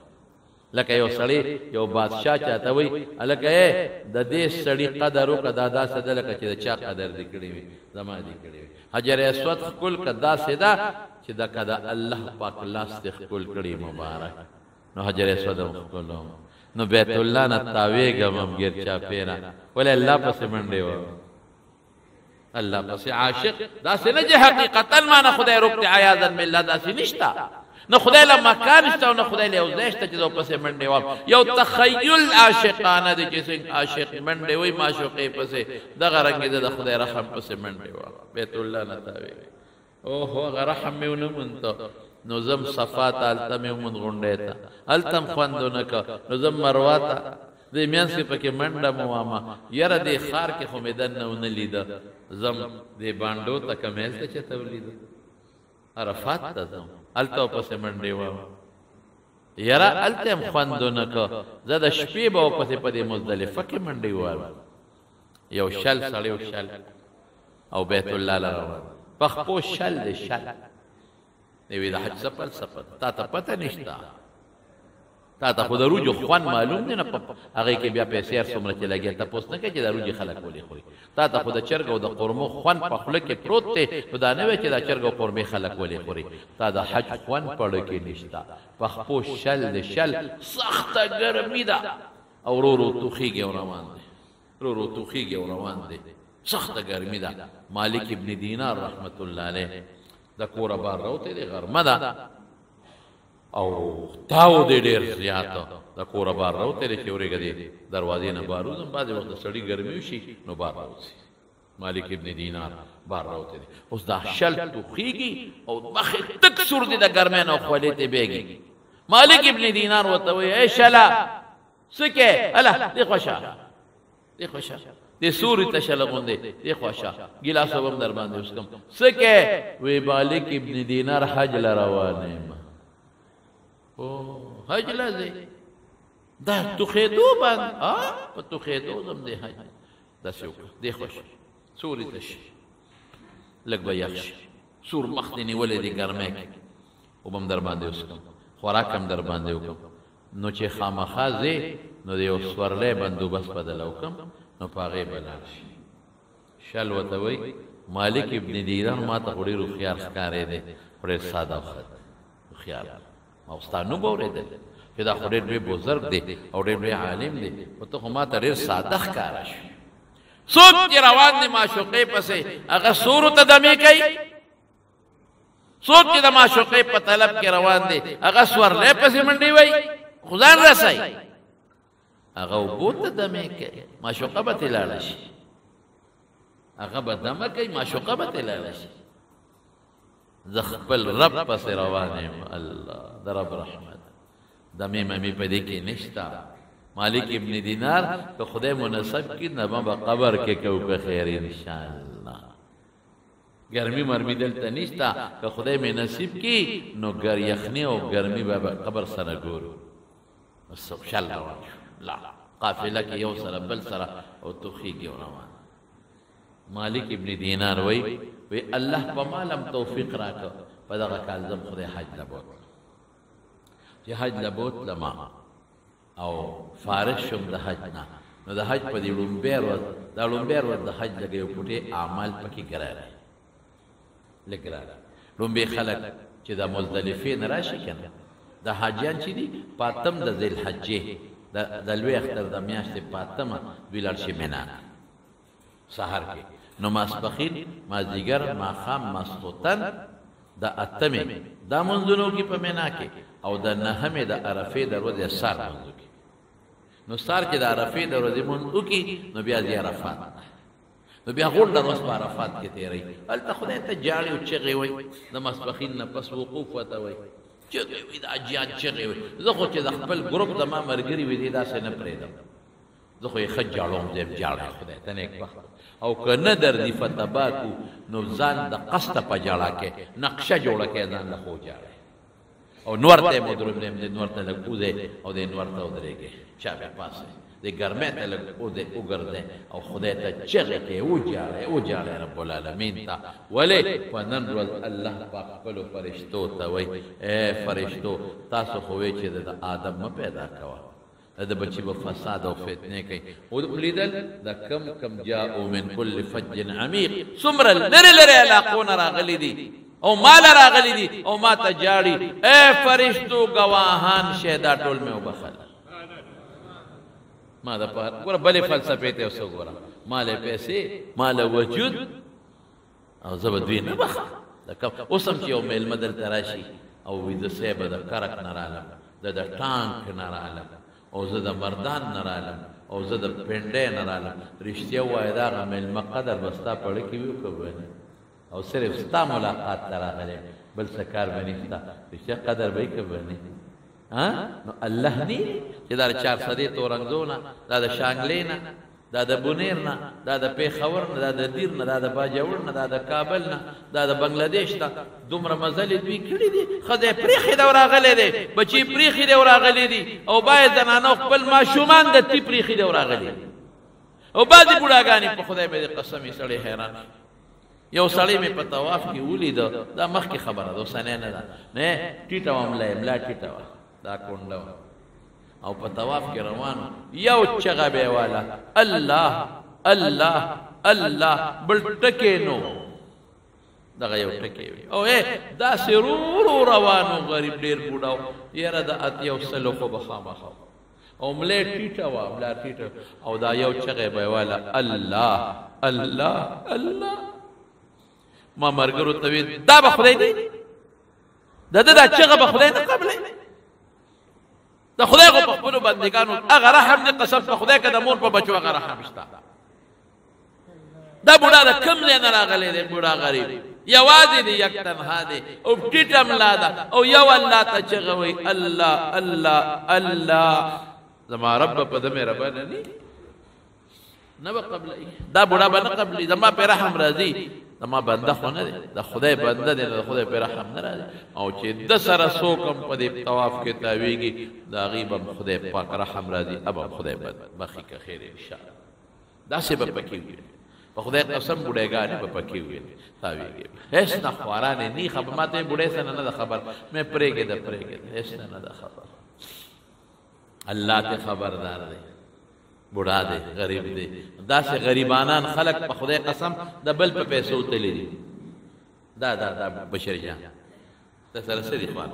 لکه یو سړی یو بادشاه چاته وایي هلکه د دې سړي قدر وکړه دا داسې ده لکه چې د چا قدر دې کړی وي زما دې کړی وي. حجر اسود ښکل که داسې ده چې د که د الله پاک لاس دې ښکل کړي مبارک نو حجر اسود هم ښکلوم نو بیت الله نه تاویږم هم ګیر چاپېره ولې الله پسې منډې وم الله پسې عاشق داسې نه چې حقیقتا ما نه خدای روکتې عیاذا بالله داسې نشته نه خدای له مکان شته او نه خدای له یو ځای شته چې زه پسې منډې وم. یو تخیل عاشقانه دی چې څنګه عاشق منډې وایي معشوقې پسې دغه رنګې ده د خدای رحم پسې منډې وم بیت الله نه تاویږي اوهو هغه رحم مې ونه موندته نو زم صفا ته هلته مې وموند غونډۍ ته هلته هم خوند ونه که نو زم مروا ته دې منځ کې پکې منډه مو وامه یاره دې ښار کې خو مې دننه ونه لیده زم دې بانډو ته کمیل ته چېرته ولیده عرفات ته ځم هلته پسې منډې وم یاره هلته هم خوند ونه که زه د شپې به ورپسې په دې مزدلفه کې منډې ووم یو شل سړی و شل او بیت الله له روان په خپو شل دی شل دی وی د حج سفر سفر تا ته پته نشته تا ته خو د روجو خوند معلوم دی نه هغې کې بیا پیسې هر څومره چې لګیا تپوس نه کوي چې د روجې خلک ولې خوري تا ته خو د چرګ او د قورمو خوند په خوله کې پروت دی نو دا نه وی چې د چرګ او قورمې خلک ولې خوري تا د حج خوند پړو کې نشته په خپو شل دی شل سخته ګرمي ده او رو رو توخیږي او روان دی رو رو توخیږي او روان دی سخته ګرمي ده. مالک ابن دینار رحمت الله علیه د کوره بار راوتی دی غرمه ده او تاو دی ډېر زیاته د کوره بار راوتی دی چې ورېږه دی دروازې نه بار وځم بعضې وخت د سړي ګرمي وشي نو بار راوځي مالک ابن دینار بار راوته دی اوس دا شل توخیږي او مخې تک سور دی د ګرمۍ نه خولې ته بیږي مالک ابن دینار ورته وایي ای شله څه کې اله دې خوشه دې خوشه دې سوري ته شله غوندې دې خوشه ګیلاس هم در باندې اوس کوم څه کې وی مالک ابن دینار حج ل روان یم او حج ل ځې دا توخېدو باندې په توخېدو زم دې حج داسې وکړه دې خوشه سوري ته شي لږ به یخ شي سور مخ دې نیولی دی ګرمۍ کې اوبه هم در باندې اوس کوم خوراک هم در باندې وکړم نو چې خامخا ځې نو د یو سورلی بندوبست به دله وکړم نو په هغې به لاړ شي شل ورته وایي مالک ابن دینار ما ته خو ډېر هوښیار ښکارې دی خو ډېر ساده هوښیار ما اوس ستا نوم به اورېدل چې دا خو ډېر لوی بزرګ دی او ډېر لوی عالم دی خو ته خو ما ته ډېر ساده ښکاره شوي څوک چې روان دی معشوقې پسې هغه سورو ته دمې کوي څوک چې د معشوقې په طلب کې روان دی هغه سورلی پسې منډې وایي خو ځان رسوي هغه اوبو ته دمې کوي معشوقه به ترې لاړه شي هغه به دمه کوي معشوقه به ترې لاړه شي زه خپل رب پسې روان یم الله د رب رحمت دمې ممې په دې کې نشته مالک ابن دینار که خدای منصب کی نبا با قبر کې کو که خیر انشاءالله گرمی مرمی دلته نشتا که خدای می نصیب کی نو گر یخنی او گرمی با قبر سره ګورو شل روان لا قافله کې یو سره بل سره او توخیږي روان مالک ابن دینار وی الله په مالم توفیق راکړه په دغه کال زم خدای حج لبوت چې حج لبوت لما او فارغ شم د حج نه نو د حج په دې لومبۍ ورځ د حج لږ یو پوټې اعمال پکې ګراره لږ ګراره لومبۍ خلک چې د مزدلفې نه راشي که نه د حاجیان چې دي پاتم د ذوالحجې د لوی اختر د میاشتې پاتمه دوی لاړ شي منا سهار کې نو ماسپښین مازدیګر ماښام ماسخوتن د اتمې دا منځونو کې په منا کې او د نهمې د عرفې د ورځې سار منځو کې نو سار کې د عرفې د ورځې منځ وکړي نو بیا ځي عرفات نو بیا غونډه ورځ په عرفات کې تېروي هلته خدای ته جاړې او چغې وایي د ماسپښین نه پس وقوف ورته وایي چغې وي د حاجیان چغې وي زه خو چې د خپل ګروپ د ما ملګري وي دې داسې نه پرېږدم زه خو یې ښه جاړوم زه یې جاړی خدای ته نیک وخت او که نه درځي فتباکو نو ځان د قصده په جاړه کې نقشه جوړه کې ځان له خو جاړی او نور ته مو درولم د نور ته لږ وځئ او د نور ته ودرېږئ چا بیا پاسئ د ګرمۍ ته لږ وګرځئ او خدای ته چغې کړئ وجاړئ رب العالمین ته ولې په نن ورځ الله پاک خپلو فرشتو ته وایي ای فرشتو تاسو خو وایئ چې د آدم مه پیدا کوه د بچی به فساد او فتنې کوي ولیدل د کم جاءو من کل فج عمیق څومره لرې لرې علاقو نه راغلي دي او مال راغلي دي او ما ته جاړي اے فرشتو گواهان شې دا ټول مې وبخل ما دا په ګوره بلې فلسفې ته اوس وګوره مال پیسې مال وجود او زه به دوی نه بخم اوس هم چې یو میلمه دلته راشي او ویده صاحبه د کرک نه رالم د ټانک نه رالم او زه د مردان نه رالم او زه د پنډۍ نه رالم رښتیا ووایه دا هغه میلمه قدر به ستا په اړه کې وي که به نه او صرف ستا ملاقات ته راغلی بل څه کار به نشته رښتیا قدر به یې که به نه نو الله نه چې دا د چارسدې تورنګزو نه دا د شانګلې نه دا د بونیر نه دا د پیښور نه دا د دیر نه دا د باجوړ نه دا د کابل نه دا د بنګلادیش نه دومره مزلې دوی کړي دي ښځې پریښې ده راغلی دی بچي پریښې دی راغلی دي او باید زنانو خپل ماشومان د تی پریښې دی راغلي او بعضې بوډاګانې په خدای مې د قسم یې سړی حیران یو سړی مې په طواف کې ولیده دا مخکې خبره ده اوسنۍ نه ده نه ټیټه وه ملا ټیټه وه دا کونډه وه او په طواف کې روانو یو چغه به والا الله الله الله بل ټکی نو دغه یو ټکی وي او داسې ورو روانو غریب ډېر بوډا یاره د اتیو سلو خو به خامخا او ملا ټیټه وه ملا ټیټه او دا یو چغه به والا الله الله الله ما مرګرو ته وی دا به خدای دی دا چغه به خدای نه قبلې د خدای خو په خپلو بندګانو هغه رحم دی قسم په خدای که د مور په بچو هغه رحم شته دا بوډا د کوم ځای نه راغلی دی بوډا غریب یوازې دی یک تنها دی او ټیټه ملا ده او یو الله ته چغه وایي الله الله الله زما رب په ده مهربانه نی نه به قبلوي دا بوډا به نه قبلوي زما پې رحم راځي زما بنده خو نه دی د خدای بنده دی د خدای پې رحم نه راځي او چې ده سره څوک هم په دې طواف کې تاویږي د هغې به هم خدای پاک رحم راځي اب هم خدای بخي که خیر انشاءالله داسې به پکې وي په خدای قسم بوډېګانې به پکې وي تاویږي هېڅ نه خوارانې نی خبر ما ته بوډۍ سره نه ده خبر مې پرېږده هېڅ نه ده خبر الله ته خبردار دی بوډا دی غریب دی داسې غریبانان خلق په خدای قسم د بل په پیسو تللی دي دا بشر جان د سره څه دي خوان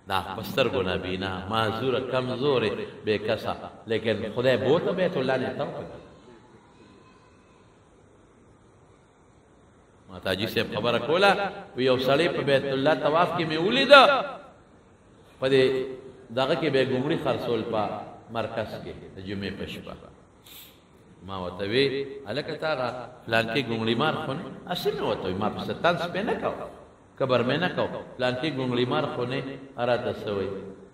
دا په سترګو نابینا معذوره کمزورې بې کسه لیکن خدای بوته بیت الله نه تو ماتاجي صاحب خبره کوله یو سړی په بیت الله طواف کې مې ولیده په دې دغه کې به ګومړي خرڅول په مرکز کې د جمعې په شپه ما ورته وی هلکه تا فلان کې ګومړي مار خو نه هسې مې ورته وی ما پسې طنز پې نه کو کبر مې نه کو فلان کې ګومړي مار خو نه راته څه وایي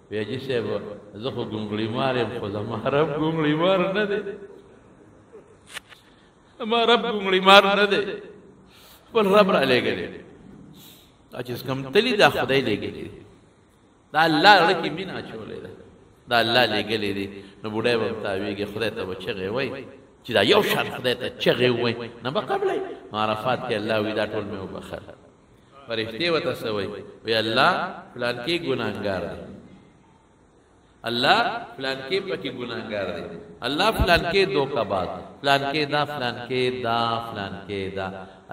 وی حاجي صاحب زه خو ګومړي مار یم خو زما رب ګومړي مار نه دی زما رب ګومړي مار نه دی خپل رب را لېږلی دا چې کوم تلي دا خدای لېږلی دا الله زړه کې مینه اچولی ده دا الله لېږلی دی نو بوډۍ به تاویږي خدای ته به چغې وایي چې دا یو شان خدای ته چغې ووایي نه به قبلوي نو عرفات کې الله وي دا ټول مې وبخل فرښتې ورته څه وایي وایي الله فلان کې ګناهګار دی الله فلان کې پکې ګناهګار دی الله فلان کې دوکه‌باز فلان کې دا فلان کې دا فلان کې دا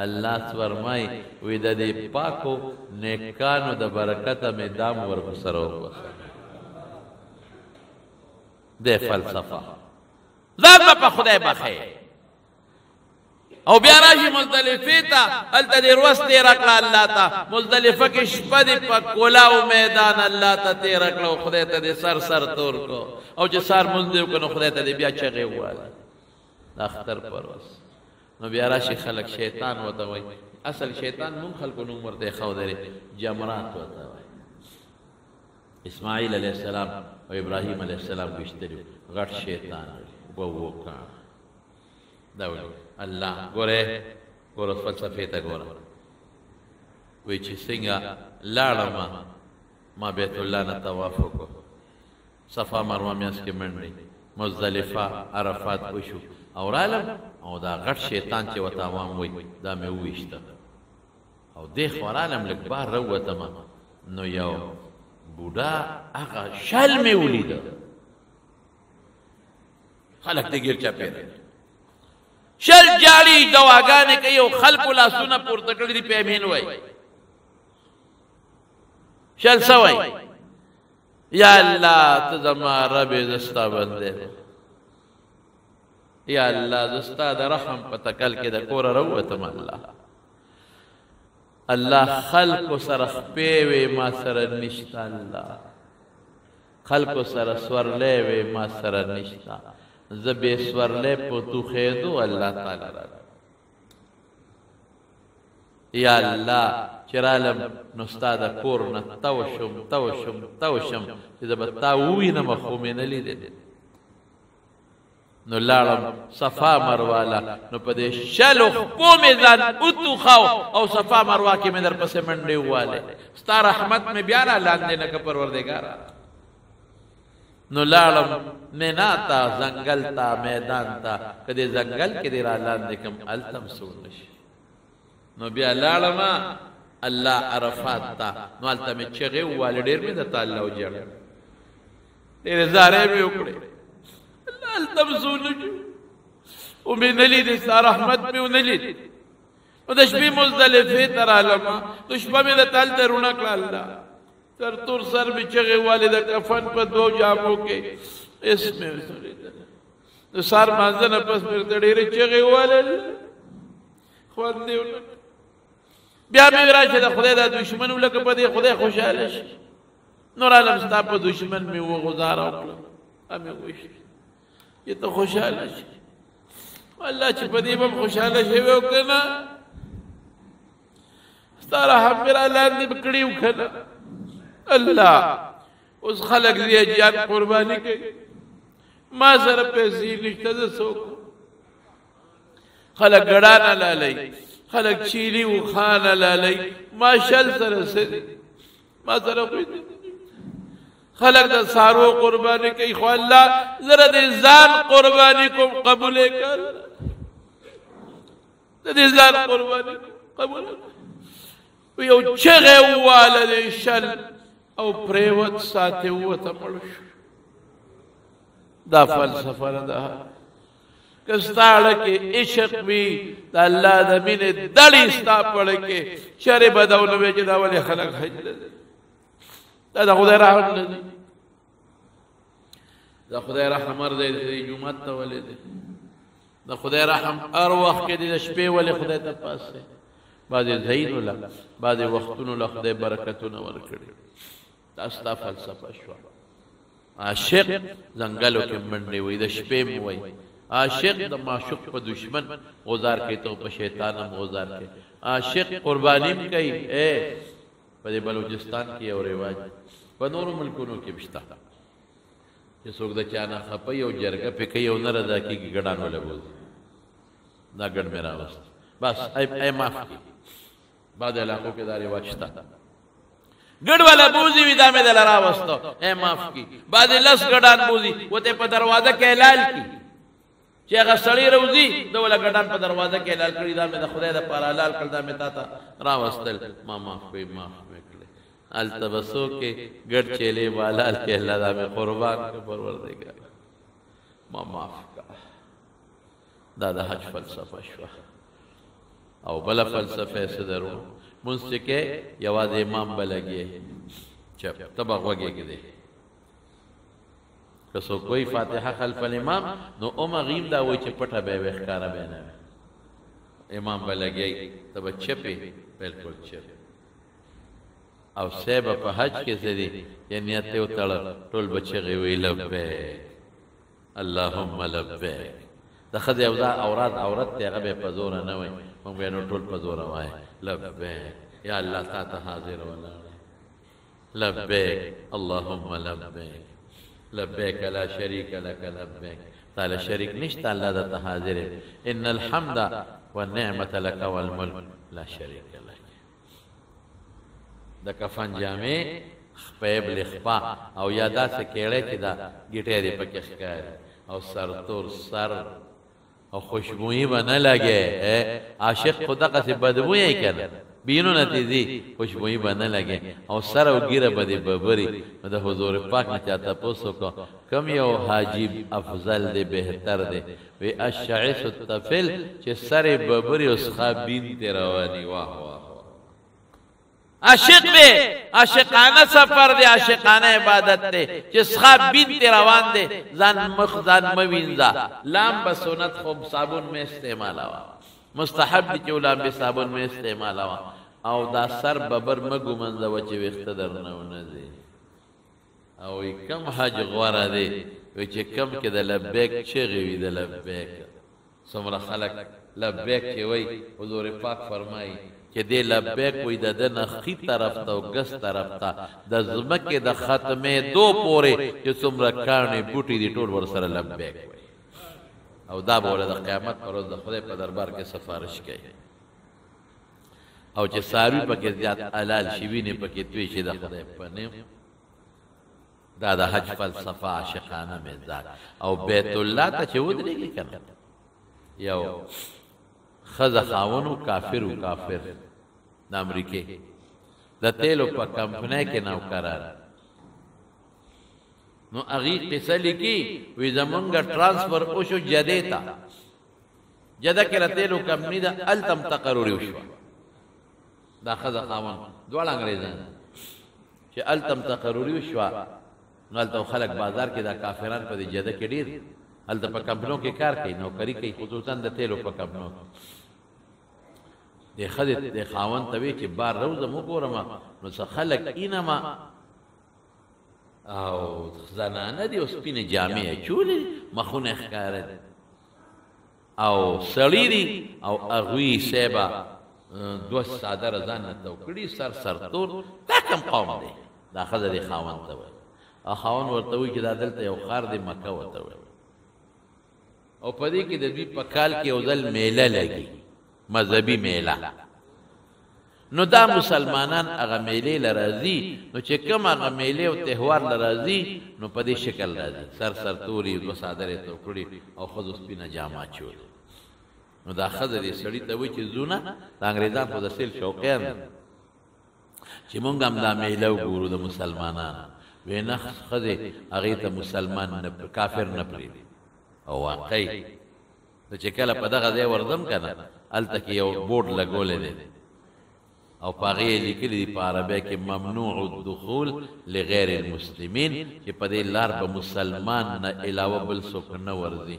الله فرمای وی د دې پاکو نیکانو د برکته مې دام ورسره وبخل د فلسفه ځان په خدای بخې او بیا راشي مزدلفې ته هلته دې ورځ تېره کړه الله ته مزدلفه کې شپه دې په کولاو میدان الله ته تېره کړه او خدای ته دې سر تور کو او چې سار مونځ دې وکړو خدای ته دې بیا چغې وواله د اختر پر ورځ نو بیا راشي خلک شیطان ورته وایي اصل شیطان مونږ خلکو نوم ورته ایښودلی جمرات ورته وایي اسماعیل علیه السلام او ابراهیم علیه السلام ویشتلي غټ شیطان ووکړه دا وایي الله ګوره فلسفې ته ګوره وایي چې څنګه لاړم ما بیت الله نه طواف وکړو صفا مروه میانځ کې منډې مزدلفه عرفات وشو او رالم او دا غټ شیطان چې ورته عوام وایي دا مې وویشته او دې خوا رالم لږ بار راووتم نو یو بوډا هغه شل مې ولیده خلک دې ګیر چاپېره شل جاړي دواګانې کوي او خلکو لاسونه پورته کړي دي په امین وایي شل څه وایي یا الله ته زما رب زه ستا بندی یا الله زه ستا د رحم په تکل کې د کوره راووتم الله خلکو سره خپې وې ما سره نشته الله خلکو سره سورلی وې ما سره نشته زه بې سورلی په توخېدو الله تعالی را یا الله چې رالم نو ستا د کور نه تو شم چې زه به تا ووینم خو مې نه لیدې نو لاړم صفا مرواله نو په دې شلو خپو مې ځان وتوښاو او صفا مروه کې مې در پسې منډې ووالې ستا رحمت مې بیا را لاندې نه که پروردګاره نو لاړم مینا ته ځنګل ته میدان ته که دې ځنګل کې دې را لاندې کړم هلته هم څوک نشي نو بیا لاړم الله عرفات ته نو هلته مې چغې ووالې ډېر مې درته الله وجړل ډېرې زارۍ مې وکړې هلته هم څوک نشي و مې نه لیدې ستا رحمت مې ونه لید نو د شپې مزدلفې ته رالم نو شپه مې درته هلته روڼه کړه الله سر تور سر مې چغې والې د کفن په دوو جامو کې اس مې د سار مانځه نه پس مې ورته ډېرې چغې والې خوند دې ونه بیا مې راشه د خدای دا دشمن ولکه په دې خدای خوشحاله شي نور عالم ستا په دشمن مې وغذاره وکړه مې وویشت چې ته خوشحاله شي الله چې په دې به خوشحاله شوی او که نه ستا رحم مې را لاندې به کړي و که نه الله اوس خلک زیجیان قرباني کوي ما سره پیسې نشته زه څه وکړم خلک ګډانه لالئ خلک چیلي وخانه لالئ ما شل سره څه دي ما سره خو خلق د سارو قربانی کوي خو الله زره د ځان قربانی کوم قبول کړ د ځان قربانی قبول یو چغه واله د شل او پریوت ساته وته مړ شو دا فلسفه نه ده کستاړه کې عشق وی د الله د مینې دړې ستا پړ کې شر بداونه وی چې دا ولې خلق حج دا د خدای رحمت نه دی د خدای رحم هر ځای دی جومات ته ولې دی د خدای رحم هر وخت کې دی د شپې ولې خدای ته پاس دی بعضې ځایونو له بعضې وختونو له خدای برکتونه ورکړي دا ستا فلسفه شوه عاشق ځنګلو کې منډې وایي د شپې م وایي عاشق د معشوق په دشمن غزار کوي ته په شیطان هم غزار کوي عاشق قرباني م کوي په دې بلوچستان کې یو رواج په نورو ملکونو کې هم شته چې څوک د چا نه خفه یو جرګه پې کوي او نه رضا کېږي ګډان وله بوځي دا ګډ مې راوست بس ای معاف کړي بعض علاقو کې دا رواج شته ګډ والا بوځي وي دا مې دله راوستو ای معاف کړي بعضې لس ګډان بوځي ورته په دروازه کې اعلان کړي چې هغه سړی روځي د وله ګډان په دروازه کې اعلان کړي دا مې د خدای دپاره حلال کړل دا مې تا ته راوستل ما معاف کړئ معاف مې کړئ هلته به څوک کې ګډ چیلې بالال کې الله دا مې قربان کړه پروردګار ما معاف کړه دا د حج فلسفه شوه او بله فلسفه څه درو مونځ چې کې یوازې امام به لګې چپ ته به غوږ ږدې که څوک وایي فاتحه خلف الامام نو هغې دا وایي چې پټه به یې وي ښکاره به یې نه وي امام به لګی ته به چپې بلکل چپ او سی به په حج کې څه دي چې نیت یې وتړه ټول به چغې وایي لبیک اللهم لبیک د ښځې او دا عورت دی هغه به یې په زوره نه وایي موږ به یې نو ټول په زوره وایي لبیک یا الله تا ته حاضر ولاړ لبیک اللهم لبیک لبیک لا شریک لک لبیک تعالی شریک نشته الله درته حاضر ان الحمد والنعمة لك والملک لا شریک لک د کفن جامې خپیب لخپا او یا داسې کیړی چې دا ګیټی دې پکې ښکاري او سرتور سر او خوشبویي به نه لګې عاشق خو دغسې بدبویی که نه بینو نه تیزي خوشبویي به نه لګې او سر او ګیره به دې ببري نو د حضور پاک نه چا تپوس وکړو کوم یو حاجي افضل دی بهتر دی وی الشعث الطفل چې سر یې ببري او سخابین تې رواني واه واه عاشق دی عاشقانه سفر دی عاشقانه عبادت دی چې سخابین تې روان دی ځان مخ ځان مه وینځه لام به سنت خو صابون مې استعمالوه مستحب دی چې لامبې صابون مې استعمالوه او دا سر ببر مه ګمنځوه چې ویښته درنه ونه ځي او وی کم حج غوره دی وی چې کم کې د لبیک چغې وي د لبیک څومره خلک لبیک چې وی حضور پاک فرمایي چې دې لبیک وی د ده نه ښي طرف ته او ګس طرف ته د ځمکې د ختمېدو پورې چې څومره کاڼې بوټي دي ټول ورسره لبیک وی او دا به ورته د قیامت پر ورځ د خدای په دربار کې سفارش کوي او چې څاروي پکې زیات حلال شي وینې پکې توی شي د خدای په نوم دا د حج فلسفه عاشقانه مزاج او بیت الله ته چې ودرېږي که نه یو ښځه خاون و کافر و کافر د امریکې د تیلو په کمپنۍ کې نوکران نو هغې قصه لیکي وی زمونږ ټرانسفر وشو جدې ته جده کې د تیلو کمپنۍ ده هلته هم تقرري وشوه دا ښځه خاون دواړه انګریزان چې هلته هم تقرري وشوه نو هلته خلک بازار کې دا کافران په دې جده کې ډېر هلته په کمپنو کې کار کوي نوکري کوي خصوصا د تیلو په کمپنو کې دې ښځې دې خاوند ته وی چې بار روزه مو ګورم نو څه خلک اینما او زنانه دي او سپینې جامې یې چولې مخونه ښکاره دي او سړی دي او هغوی صاحبه دوه څادره ځان نه تو کړي سرتور دا کوم قوم دی دا ښځه دې خاوند ته وایي او خاوند ورته وایي چې دا دلته یو ښار دی مکه ورته وایي او په دې کې د دوی په کال کې یو ځل میله لګي مذهبي میله نو دا مسلمانان هغه میلې له راځي نو چې کوم هغه میلې او تهوار له راځي نو په دې شکل راځي سرتوري دوه څادرې تو کړي او ښځو سپینه جامه اچولې نو دا ښځه دې سړي ته وایي چې ځونه د انګریزان خو د سیل شوقیان چې مونږ هم دا میله وګورو د مسلمانانو وی نه ښځې هغې ته مسلمان کافر نه پرېږدي او واقعي نو چې کله په دغه ځای ورځم که نه هلته کې یو بورډ لګولی دی او په هغې یې لیکلي دي په عربۍ کې ممنوع الدخول لغیر المسلمین چې په دې لار به مسلمان نه علاوه بل څوک نه ورځي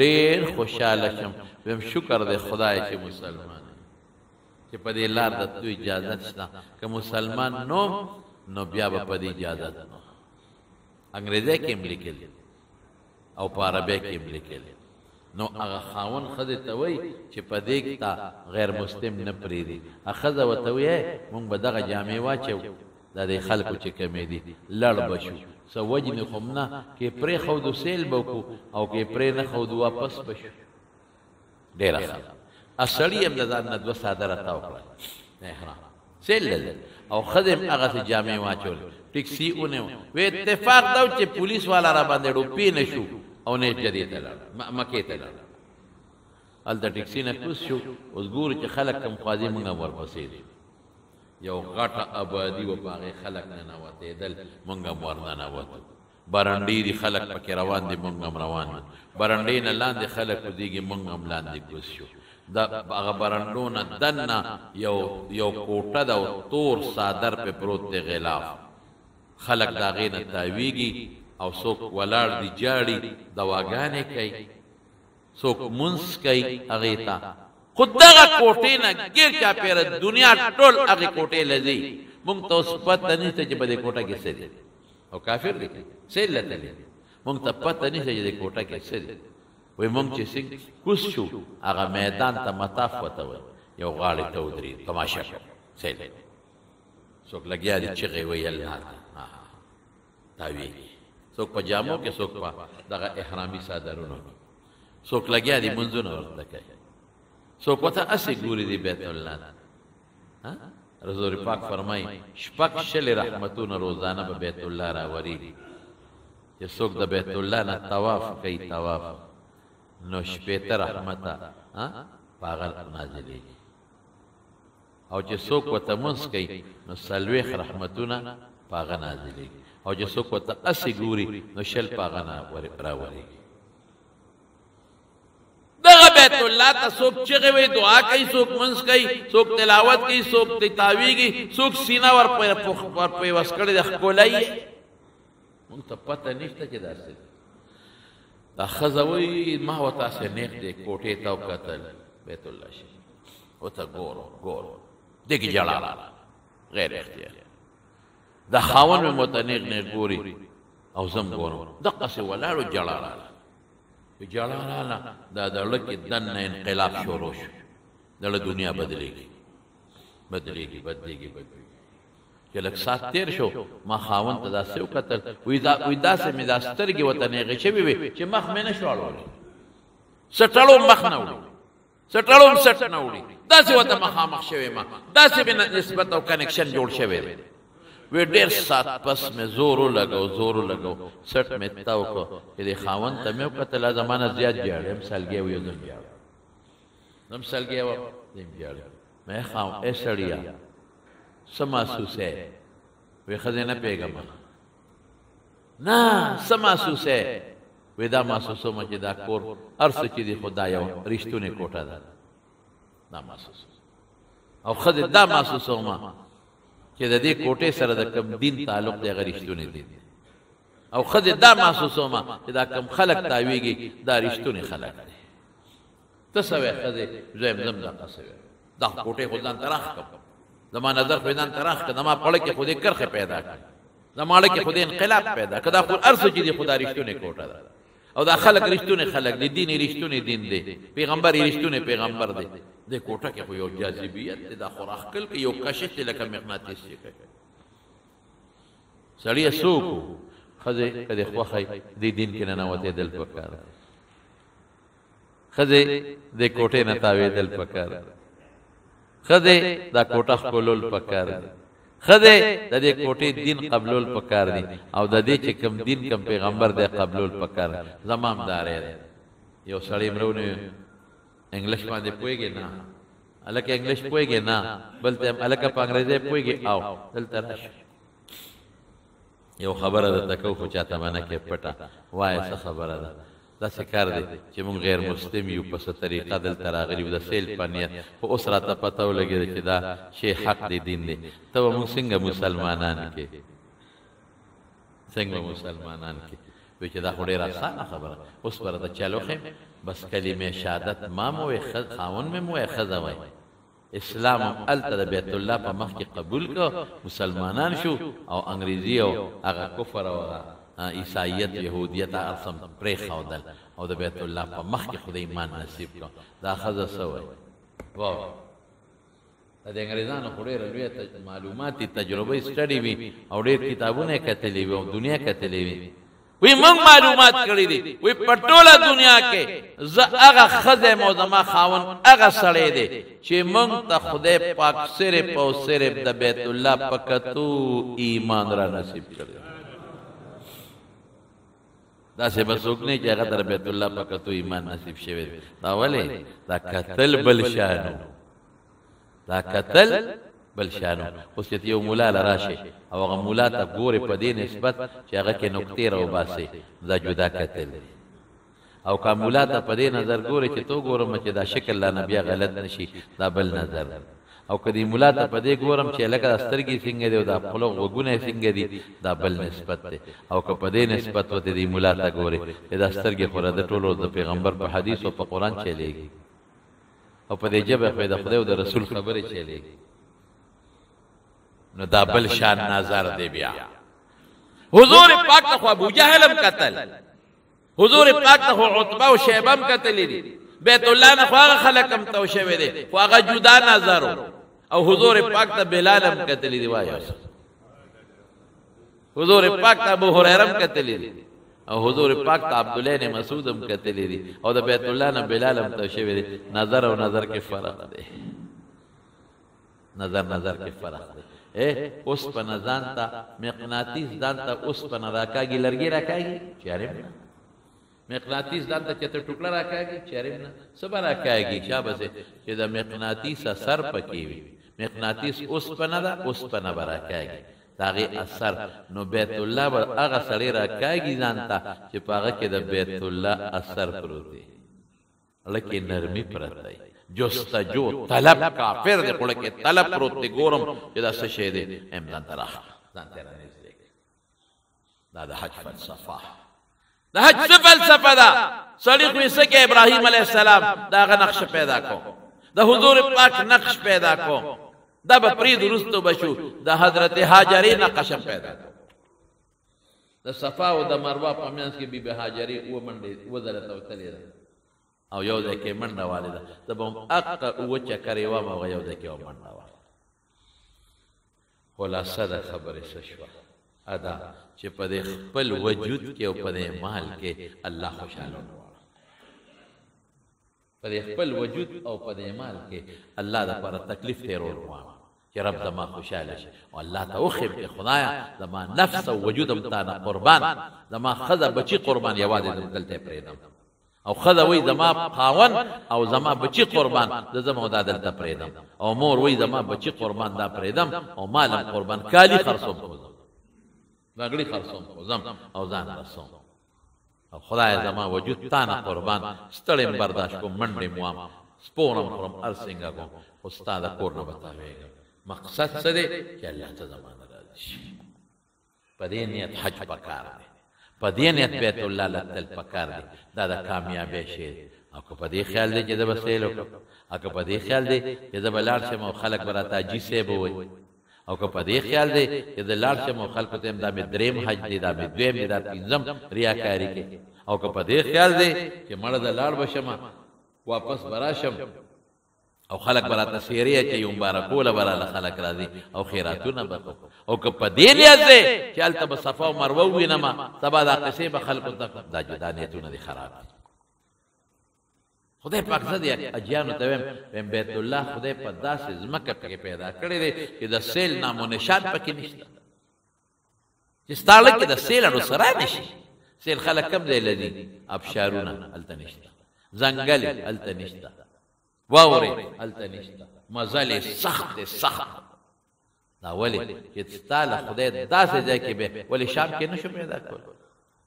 ډېر خوشحاله شم ویم شکر دی خدای چې مسلمان چې په دې لار د تو اجازت شته که مسلمان نو بیا به په دې اجازت نو انګریزۍ کې هم لیکلي او په عربۍ کې هم لیکلي نو هغه خاوند ښځې ته وایي چې په دې ته غیر مسلم نه پرېږدي هغه ښځه ورته وایي مونږ به دغه جامې واچو دا د خلکو چې کمې دي لړ به شو څه وجنې خو نه کې پرېښودو سیل به وکړو او کې پرې نه ښودو واپس به شو ډېره ښه سړي هم د ځان نه دوه څادره تاو کړه احرام سیل لږ او ښځې هم هغسې جامې واچولې ټیکسي ونیو وی اتفاق دا و چې پولیس والا را باندې ډوپې نه شو او نه جدې ته لاړ مکې ته لاړ هلته ټیکسي نه کوز شو اوس ګورو چې خلک کم خوازي مونږ هم ورپسې دي یو غټه آبادي وه په هغې خلک ننوتېدل مونږ هم ورننوتو برنډې دي خلک پکې روان دي مونږ هم روان دي برنډې نه لاندې خلک کوزېږي مونږ هم لاندې کوز شو د هغه برنډو نه دننه یو کوټه ده او تور څادر پې پروت دی غلاف خلک د هغې نه تاویږي او څوک ولاړ دي جاړي دواګانې کوي څوک منځ کوي هغې ته خو دغه کوټې نه ګیر چاپېره دنیا ټول هغې کوټې له ځي مونږ ته اوس پته نشته چې په دې کوټه کې څه دي او کافر دی سیل له تللی مونږ ته پته نشته چې دې کوټه کې څه دي وایي مونږ چې کوز شو هغه میدان ته مطاف ورته وایي یو غاړې ته ودرېد تماشه کړه سیل څوک لګیا دي چغې وایي الله ته تاویږي څوک په جامو کې څوک په دغه احرامي څادرونو کې څوک لګیا دي منځونه ورته کوي څوک ورته هسې ګوري دي بیت الله ته رسول پاک فرمایي شپږ شلې رحمتونه روزانه په بیت الله راورېږي چې څوک د بیت الله نه طواف کوي طواف نو شپېته رحمته په هغه نازلېږي او چې څوک ورته منځ کوي نو څلوېښت رحمتونه په هغه نازلېږي او چې څوک ورته هسې ګوري نو شل په هغه نه راورېږي دغه بیت الله ته څوک چغې وایي دعا کوي څوک منځ کوي څوک تلاوت کوي څوک تاویږي څوک سینه ورپیوس کړې ده ښکلی یې مونږ ته پته نشته چې داسې دا ښځه وایي ما ورته هسې نیغ دی کوټې ته وکتل بیت الله شریف ورته ګورو دې کې ژړا راغله غیر اختیاري د خاوند مې ورته نیغ نیغ ګوري او زه هم ګورم دقسې ولاړو ژړا راغله ژړا راغله دا د زړه کې دننه انقلاب شروع شو د زړه دنیا بدلېږي چې لږ ساعت تېر شو ما خاوند ته داسې وکتل وایي داسې مې دا سترګې ورته نیغې شوې وې چې مخ مې نه شو اړولی سټړو مخ نه وړي سټړو سټ نه وړي داسې ورته مخامخ شوې ما داسې مې نسبت او کنکشن جوړ شوی دی وی ډېر ساعت پس مې زور ولګو سټ مې تاو کړو چې دې خاوند ته مې وکتل زما نه زیات ژاړي هم سلګی و یو زم ژاړي زم سلګی و زم ژاړي مې خاوند ای سړیا څه محسوس یې وی ښځې نه پوهېږم نه څه محسوس یې وی دا محسوسوم چې دا کور هر څه چې دي خو دا یو رښتونې کوټه ده دا محسوس او ښځې دا محسوسوم چې د دې کوټې سره د کم دین تعلق دی هغه رښتونی دین او ښځې دا محسوسومه چې دا کم خلک تاویږي دا رښتونی خلک دی ته څه وایې ښځې زویم زم دغه څه وایې دا کوټې خو ځان ته راښکم زما نظر خو ځان ته راښکه زما په اړه کې خو دې کرښې پیدا کړي زما اړه کې خو دې انقلاب پیدا کړه دا خو هر څه چې دي خو دا رښتونې کوټه ده او دا خلق رښتونه خلق دي دین رښتونه دین دی پیغمبر رښتونه پیغمبر دی د کوټه کې خو یو جاذبیت دی دا خوراک کل کې یو کشش دی لکه مغناطیس دی سړی سوق خزه کده خوخی دی دین کې نه نوته دل پکار خزه د کوټه نه تاوي دل پکار خزه دا کوټه خپلول پکار خزه د دې کوټه دین قبلول پکار دي او د دې چې کوم دین کوم پیغمبر د قبلول پکار زمام دار یو سړی مرونه انګلیش باندې پويږي نه الکه انګلیش پويږي نه بلته الکه په انګریزي پويږي او دلته راشه یو خبره ده تکو خو چاته باندې کې پټه وای څه خبره ده دا څه دی چې موږ غیر مسلم یو په څه طریقه دلته راغلي د سیل پنیت خو اوس راته پته ولګېده چې دا شی حق دی دین دی ته موږ څنګه مسلمانان کې وی چې دا خو ډېره اسانه خبره اوس به راته چلو ښیم بس کلمې شهادت ما مو وایي خاوند مې مو وایي ښځه وایي اسلام هلته د بیت الله په مخ کې قبول کو مسلمانان شو او انګریزي او هغه کفر او عیسایت یهودیت ارسم پرېښودل او د بیت الله په مخ کې خدای ایمان نصیب کو دا ښځه څه وایي واو د انګریزانو خو ډېره لویه معلوماتي تجربه سټډي وي او ډېر کتابونه یې کتلي وي او دنیا کتلې وي وی موږ معلومات کړی دي وی په ټوله دنیا کې زه هغه ښځه مو زما خاوند هغه سړی دی چې موږ ته خدای پاک صرف او صرف د بیت الله په کتو ایمان را نصیب کړی داسې به څوک نه چې هغه ته بیت الله په کتو ایمان نصیب شوی دا ولې دا کتل بل شانو دا کتل بل شانو اوس چې یو مولا لراشه او هغه مولا ته ګوري په دې نسبت چې هغه کې نقطې راوباسي دا جدا کتل او که مولا ته په دې نظر ګوري چې تو ګورم چې دا شکل لا نبي غلط نشي دا بل نظر او کدی مولا ته په دې ګورم چې لکه سترګې څنګه دی او دا خپل وګونه څنګه دي دا بل نسبت دی او که په دې نسبت وته دی مولا ته ګوري دا سترګې خو د ټولو د پیغمبر په حدیث او په قران چلیږي او په دې جبه په د خدای او د رسول خبره چلیږي نو دا بل شان نظر دی بیا حضور پاک ته ابو جهل قتل حضور پاک ته عتبہ او شیبہ قتل دي بیت الله نه خو خلقم تو شوی دی خو هغه جدا نظر او حضور پاک ته بلال هم قتل دي وایو حضور پاک ته ابو هريره هم قتل دي او حضور پاک ته عبد الله بن مسعود هم قتل دي او د بیت الله نه بلال هم تو شوی دی نظر او نظر کې فرق دی نظر کې فرق دی اوس په نزان ته مقناطیس ځان ته اوس په راکاږي لرګي راکاږي چیرې مقناطیس ځان ته چې ټوکړه راکاږي چیرې نه سبا راکاږي شابه چې د مقناطیس اثر پکې وي مقناطیس اوس په نه ده اوس په نه راکاږي داغه اثر نو بیت الله هغه سړی راکاږي ځان ته چې په هغه کې د بیت الله اثر پروت دی لکه نرمي پرته دی جستجو طلب کافر دے پڑھ کے طلب پروت دے گورم جدا سشے دے امدان تراخ دان تیرا نزدے دا حج فلسفہ دا حج فلسفہ دا صدیق میں سکے ابراہیم علیہ السلام دا غا نقش پیدا کو دا حضور پاک نقش پیدا کو دا بپری درستو بشو دا حضرت حاجری نقش پیدا کو دا صفا و دا مروہ پامینس کی بی بی حاجری وہ مندی وہ ذرطا و تلی دا او یو ځای کې منډه والده زه به هم اقه اوه چکرې وم او یو ځای کې به منډه وم خلاصه د خبرې څه شوه ادا چې په دې خپل وجود کې او په دې مال کې الله خوشحاله غواړه په دې خپل وجود او په دې مال کې الله دپاره تکلیف تېرول غواړه چې رب زما خوشحاله شي او الله ته وښیم چې خدایه زما نفس او وجود هم تا نه قربان زما ښځه بچي قربان یوازې دلته پرېږدم او خدا وی زما خاون او زما بچی قربان د زما د دلته پرېدم او مور وی زما بچی قربان دا پرېدم او مالم قربان کالی خرصوم خوزم واغلی خرصوم خوزم او ځان رسوم او خدای زما وجود تانه قربان ستړم برداشت کوم منډې موام سپورم خورم ارسنګا کوم استاد کور نه بتاويږي مقصد څه دی چې الله ته زما راضي شي په دې نیت حج پکار دی په دې نیت بیت الله لتل پکار دی دا د کامیابی شی او که په دې خیال دی چې د بسیلو او که په دې خیال دی چې د بلار شم او خلق براته جی سیب وي او که په دې خیال دی چې د لار شم او خلق ته دا به دریم حج دی دا به دویم دی دا پنځم ریاکاری کې او که په دې خیال دی چې مړه د لاړ بشم واپس براشم او خلق براته سیری چې مبارکوله براله خلق راځي او خیراتونه به او که په دې نیت دی چې هلته به صفا او مروه ووینم سبا دا قصې به خلکو ته دا جدا نیتونه دي خراب دي خدای پاک زه دې اجیانو ته ویم بیت الله خدای په داسې ځمکه پکې پیدا کړی دی چې د سیل نام و نشان پکې نشته چې ستا لږ کې د سیل اړو سره نشي سیل خلک کم ځای لدي ابشارونه هلته نشته ځنګل هلته نشته واورې هلته نشته مزل سخت سخت دا ولې چې ستا له خدای داسې ځای کې به ولې شام کې نشو پیدا کولی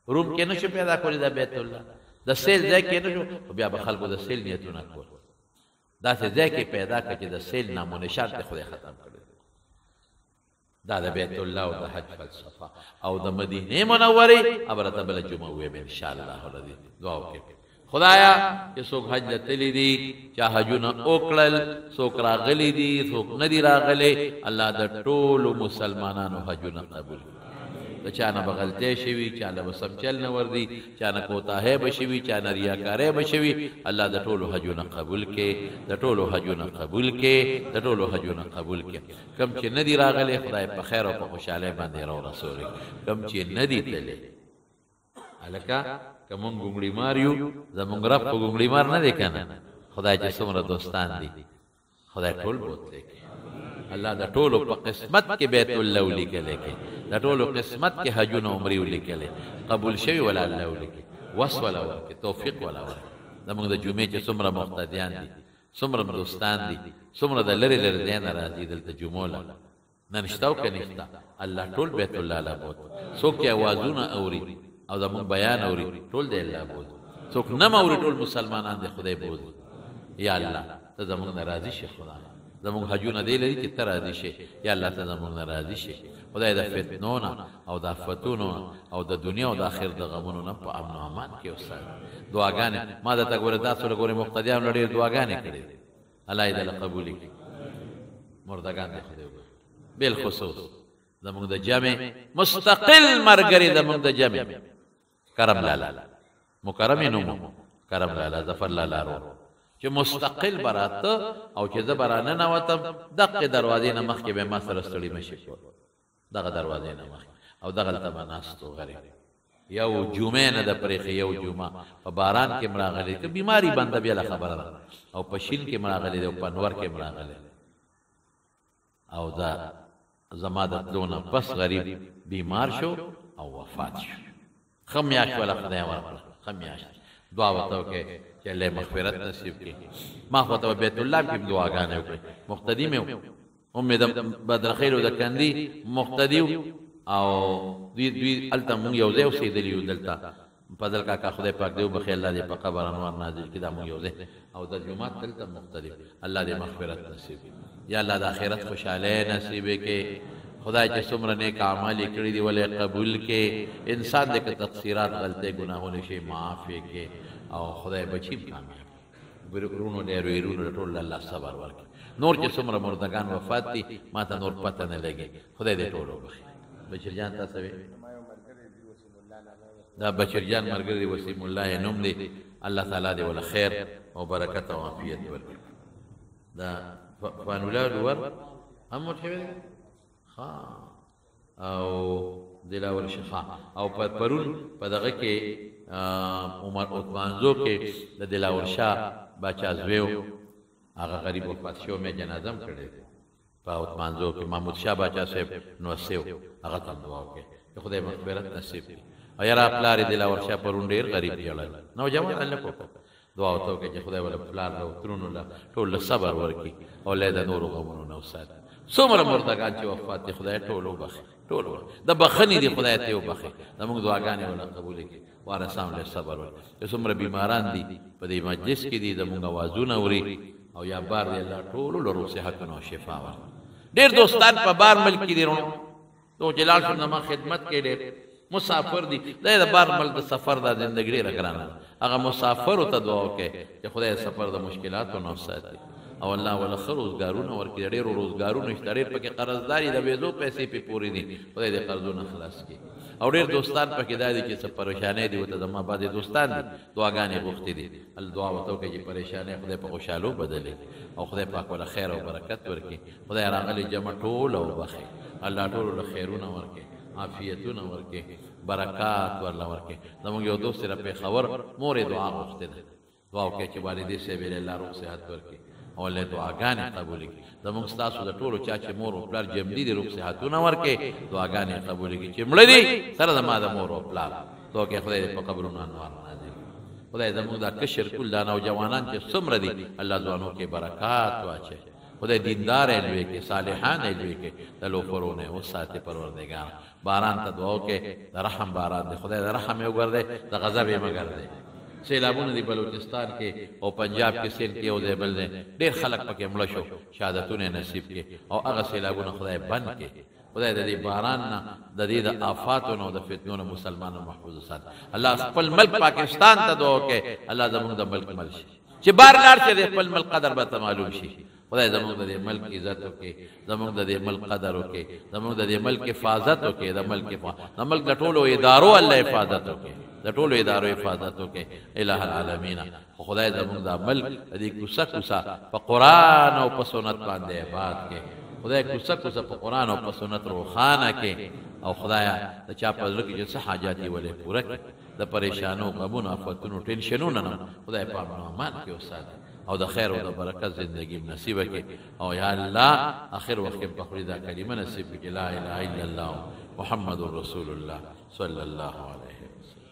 روم کې نشو پیدا کولی دا بیت الله د سیل ځای کې نشو بیا به خلکو د سیل نیتونه کول داسې ځای کې پیدا کړه چې د سیل نام و نشان ته خدای ختم کړی دا د بیت الله او د حج فلسفه او د مدینه منورې ابرته بل جمعه وې به ان شاء الله العزیز دعا وکړه خدایا چې څوک حج لتلی دي چا حجونه وکړل څوک راغلي دي څوک نه دي راغلي الله د ټولو مسلمانانو حجونه قبول د چا نه به غلطۍ شوي چا نه به سم چل نه وردي چا نه کوتاهۍ به شوي چا نه ریاکارۍ به شوي الله د ټولو حجونه قبول کړي د ټولو حجونه قبول کړي د ټولو حجونه قبول کړي کم چې نه دي راغلي خدای په خیر او په خوشحالۍ باندې را رسولي کم چې نه دي تللی هلکه که مونږ ګونګړي مار یو زمونږ رب خو ګونګړي مار نه دی که نه خدای چې څومره دوستان دي خدای ټول بوتلی کړي الله د ټولو په قسمت کې بیت الله ولیکلی کړي د ټولو قسمت کې حجونه عمرې ولیکلی قبول شوي ولا الله ولیکي وس ولا ورکړي توفیق ولا ورکړي زمونږ د جمعې چې څومره مقتدیان دي څومره دوستان دي څومره د لرې لرې ځای نه راځي دلته جمعو له نه شته او که نشته الله ټول بیت الله له بوت څوک چې اوازونه اوري او زمونږ بیان اوري ټول دی الله بوت څوک نه اوري ټول مسلمانان دی خدای بوزي یا الله ته زمونږ نه راضي شي خدای زمونږ حجونه دی لري چې ته راضي شي یا الله ته زمونږ نه راضي شي خدای د فتنو نه او د آفتونو او د دنیا او د آخر د غمونو نه په امن او امان کې اوسه دعاګانې ما درته ګوره تاسو له ګورې مقتدیانو ډېرې دعاګانې کړې الله یې دله قبولې کړي مردګان دی خدای وګوره بالخصوص زمونږ د جمع مستقل ملګري زمونږ د جمع کرم لالا مکرم یې نومو کرم لالا ظفر لالا رو چې مستقل براته او چې زه برانه نوتم دقې دروازې نه مخکې به ما سره ستړي مشي کول دغه دروازې نه مخکې او دغلته به ناستو غریب یو جمعې نه د پرېښې یو جمعه په باران کې م راغلی که بیماري بنده بیا له خبره ده او په شین کې م راغلی دی او په انور کې م راغلی او دا زما د تلو نه پس غریب بیمار شو او وفات شو ښه میاشت وله خدای ورکړه ښه میاشت دعا ورته وکړئ چې الله مغفرت نصیب کړي ما خو ته بیت الله کې دعاګانې وکړئ مقتدي مې ام د بدرخیل او د کندي مقتدي او دوی هلته مونږ یو ځای اوسېدلي یو دلته فضل کاکا خدای پاک دې وبخښي الله دې په قبر انوار نازل کړي دا مونږ یو ځای او د جومات دلته مقتدي الله دې مغفرت نصیب یا الله د آخرت خوشحالۍ نصیب کړي خدای چې څومره نیک اعمال یې کړي دي ولې قبول کړي انسان دې که تقصیرات غلطۍ ګناهونه شي معاف یې کړي او خدای بچیم کامیاب ورونو ډېرو ویرونو ټول الله صبر ورکړي نور چې څومره مردگان وفات دي ما ته نور پته نه لګي خدای دې ټول وبخښي بشیر جان تاسو دا بشیر جان ملګری وسیم الله یې نوم دی الله تعالی دې ولا خیر او برکت او عافیت ورکړي دا فانولاد ور امر شوی ها او دلاور شخا او پرون په دغه کې عمر عثمانزو کې د دلاور شاه بچا زویو هغه غریب وفات شو مې جنازم کړی په عثمانزو کې محمود شاه بچا صاحب نو سیو هغه ته دعا وکړي چې خدای مغفرت نصیب کړي او یاره پلار دلاور شاه پرون ډېر غریب جوړل نو جوان الله کو دعا وکړه چې خدای ولا پلار له ترونو له ټول صبر ورکړي او له د نور غمونو نو سات څومره مردگان چې وفات دي خدای ټول وبخښي ټول د بخښنې دي خدای ته وبخښي زموږ دعاګانې ولا قبول کړي وارثان له صبر ورکړي څومره بیماران دي په دې مجلس کې دي زموږ اوازونه اوري او یا بار دی الله ټول له صحت او شفا ورکړي ډېر دوستان په بار ملک کې دي رونو تو جلال شنه ما خدمت کې ډېر مسافر دي د بار ملک د سفر د ژوندۍ ډېره ګرانه هغه مسافر ته دعا وکړي چې خدای سفر د مشکلاتو نه ساتي او الله ولا ښه روزګارونه ورکړي د ډېرو روزګارونه شته ډېر پکې قرضداري د بېزو پیسې پې پورې دي خدای دې قرضونه خلاص کړي او ډېر دوستان پکې دا دي چې څه پریشانۍ دي ورته زما بعضې دوستان دي دعاګانې غوښتې دي الله دعا ورته وکړي چې پریشانۍ خدای په خوشحالو بدلې او خدای پاک وله خیر او برکت ورکړي خدای راغلي جمع ټوله وبخي الله ټولو له خیرونه ورکړي عافیتونه ورکړي برکات ورله ورکړي زموږ یو دوست یې را پېښور مور یې دعا غوښتې ده دعا وکړئ چې والدې صاحب یې الله روغ صحت ورکړي او الله دعاګانې قبولې کړي زموږ ستاسو د ټولو چا چې مور او پلار جمدي دي روغ صحتونه ورکړي دعاګانې قبولې کړي چې مړه دي سره زما د مور او پلار دعا وکړئ خدای دې په قبرونو انوار نازل کړي خدای زموږ دا کشر کل دا نوجوانان چې څومره دي الله ځوانو کې برکات واچوي خدای دیندار یې لوی کې صالحان یې لوی کې د لوفرونه وساتي پروردګار باران ته دعا وکړئ د رحم باران دی خدای د رحم یې وګرځئ د غضب یې مه ګرځئ سیلابونه دي بلوچستان کې او پنجاب کې سیل کې او دی بل دی ډېر خلک پکې مړه شو شهادتونه یې نصیب کې او هغه سیلابونه خدای بند کې خدای د دې باران نه د دې د آفاتو نه او د فتنو نه مسلمانان محفوظ وساتي الله خپل ملک پاکستان ته دعا وکړئ الله زموږ د ملک مل شي چې بار لار چې د خپل ملک قدر به ته معلوم شي خدای زموږ د دې ملک عزت وکړي زموږ د دې ملک قدر وکړي زموږ د دې ملک حفاظت وکړي د ملک د ټولو ادارو الله حفاظت وکړي د ټولو ادارو حفاظت وکړي الہ العالمین خدای زموږ د ملک د دې کوڅه په قرآن او په سنت باندې آباد کړي خدای کوڅه په قرآن او په سنت روښانه کړي او خدایا د چا په زړه کې چې څه حاجات یې ولې پوره کړي د پریشانو غمونو آفتونو ټینشنونو نه خدای په امان کې وساتي او د خیر او د برکت زندگی نصیب کړي او یا الله اخر وخت په خوري دا کلمه نصیب کړي لا اله الا الله محمد رسول الله صلی الله علیه وسلم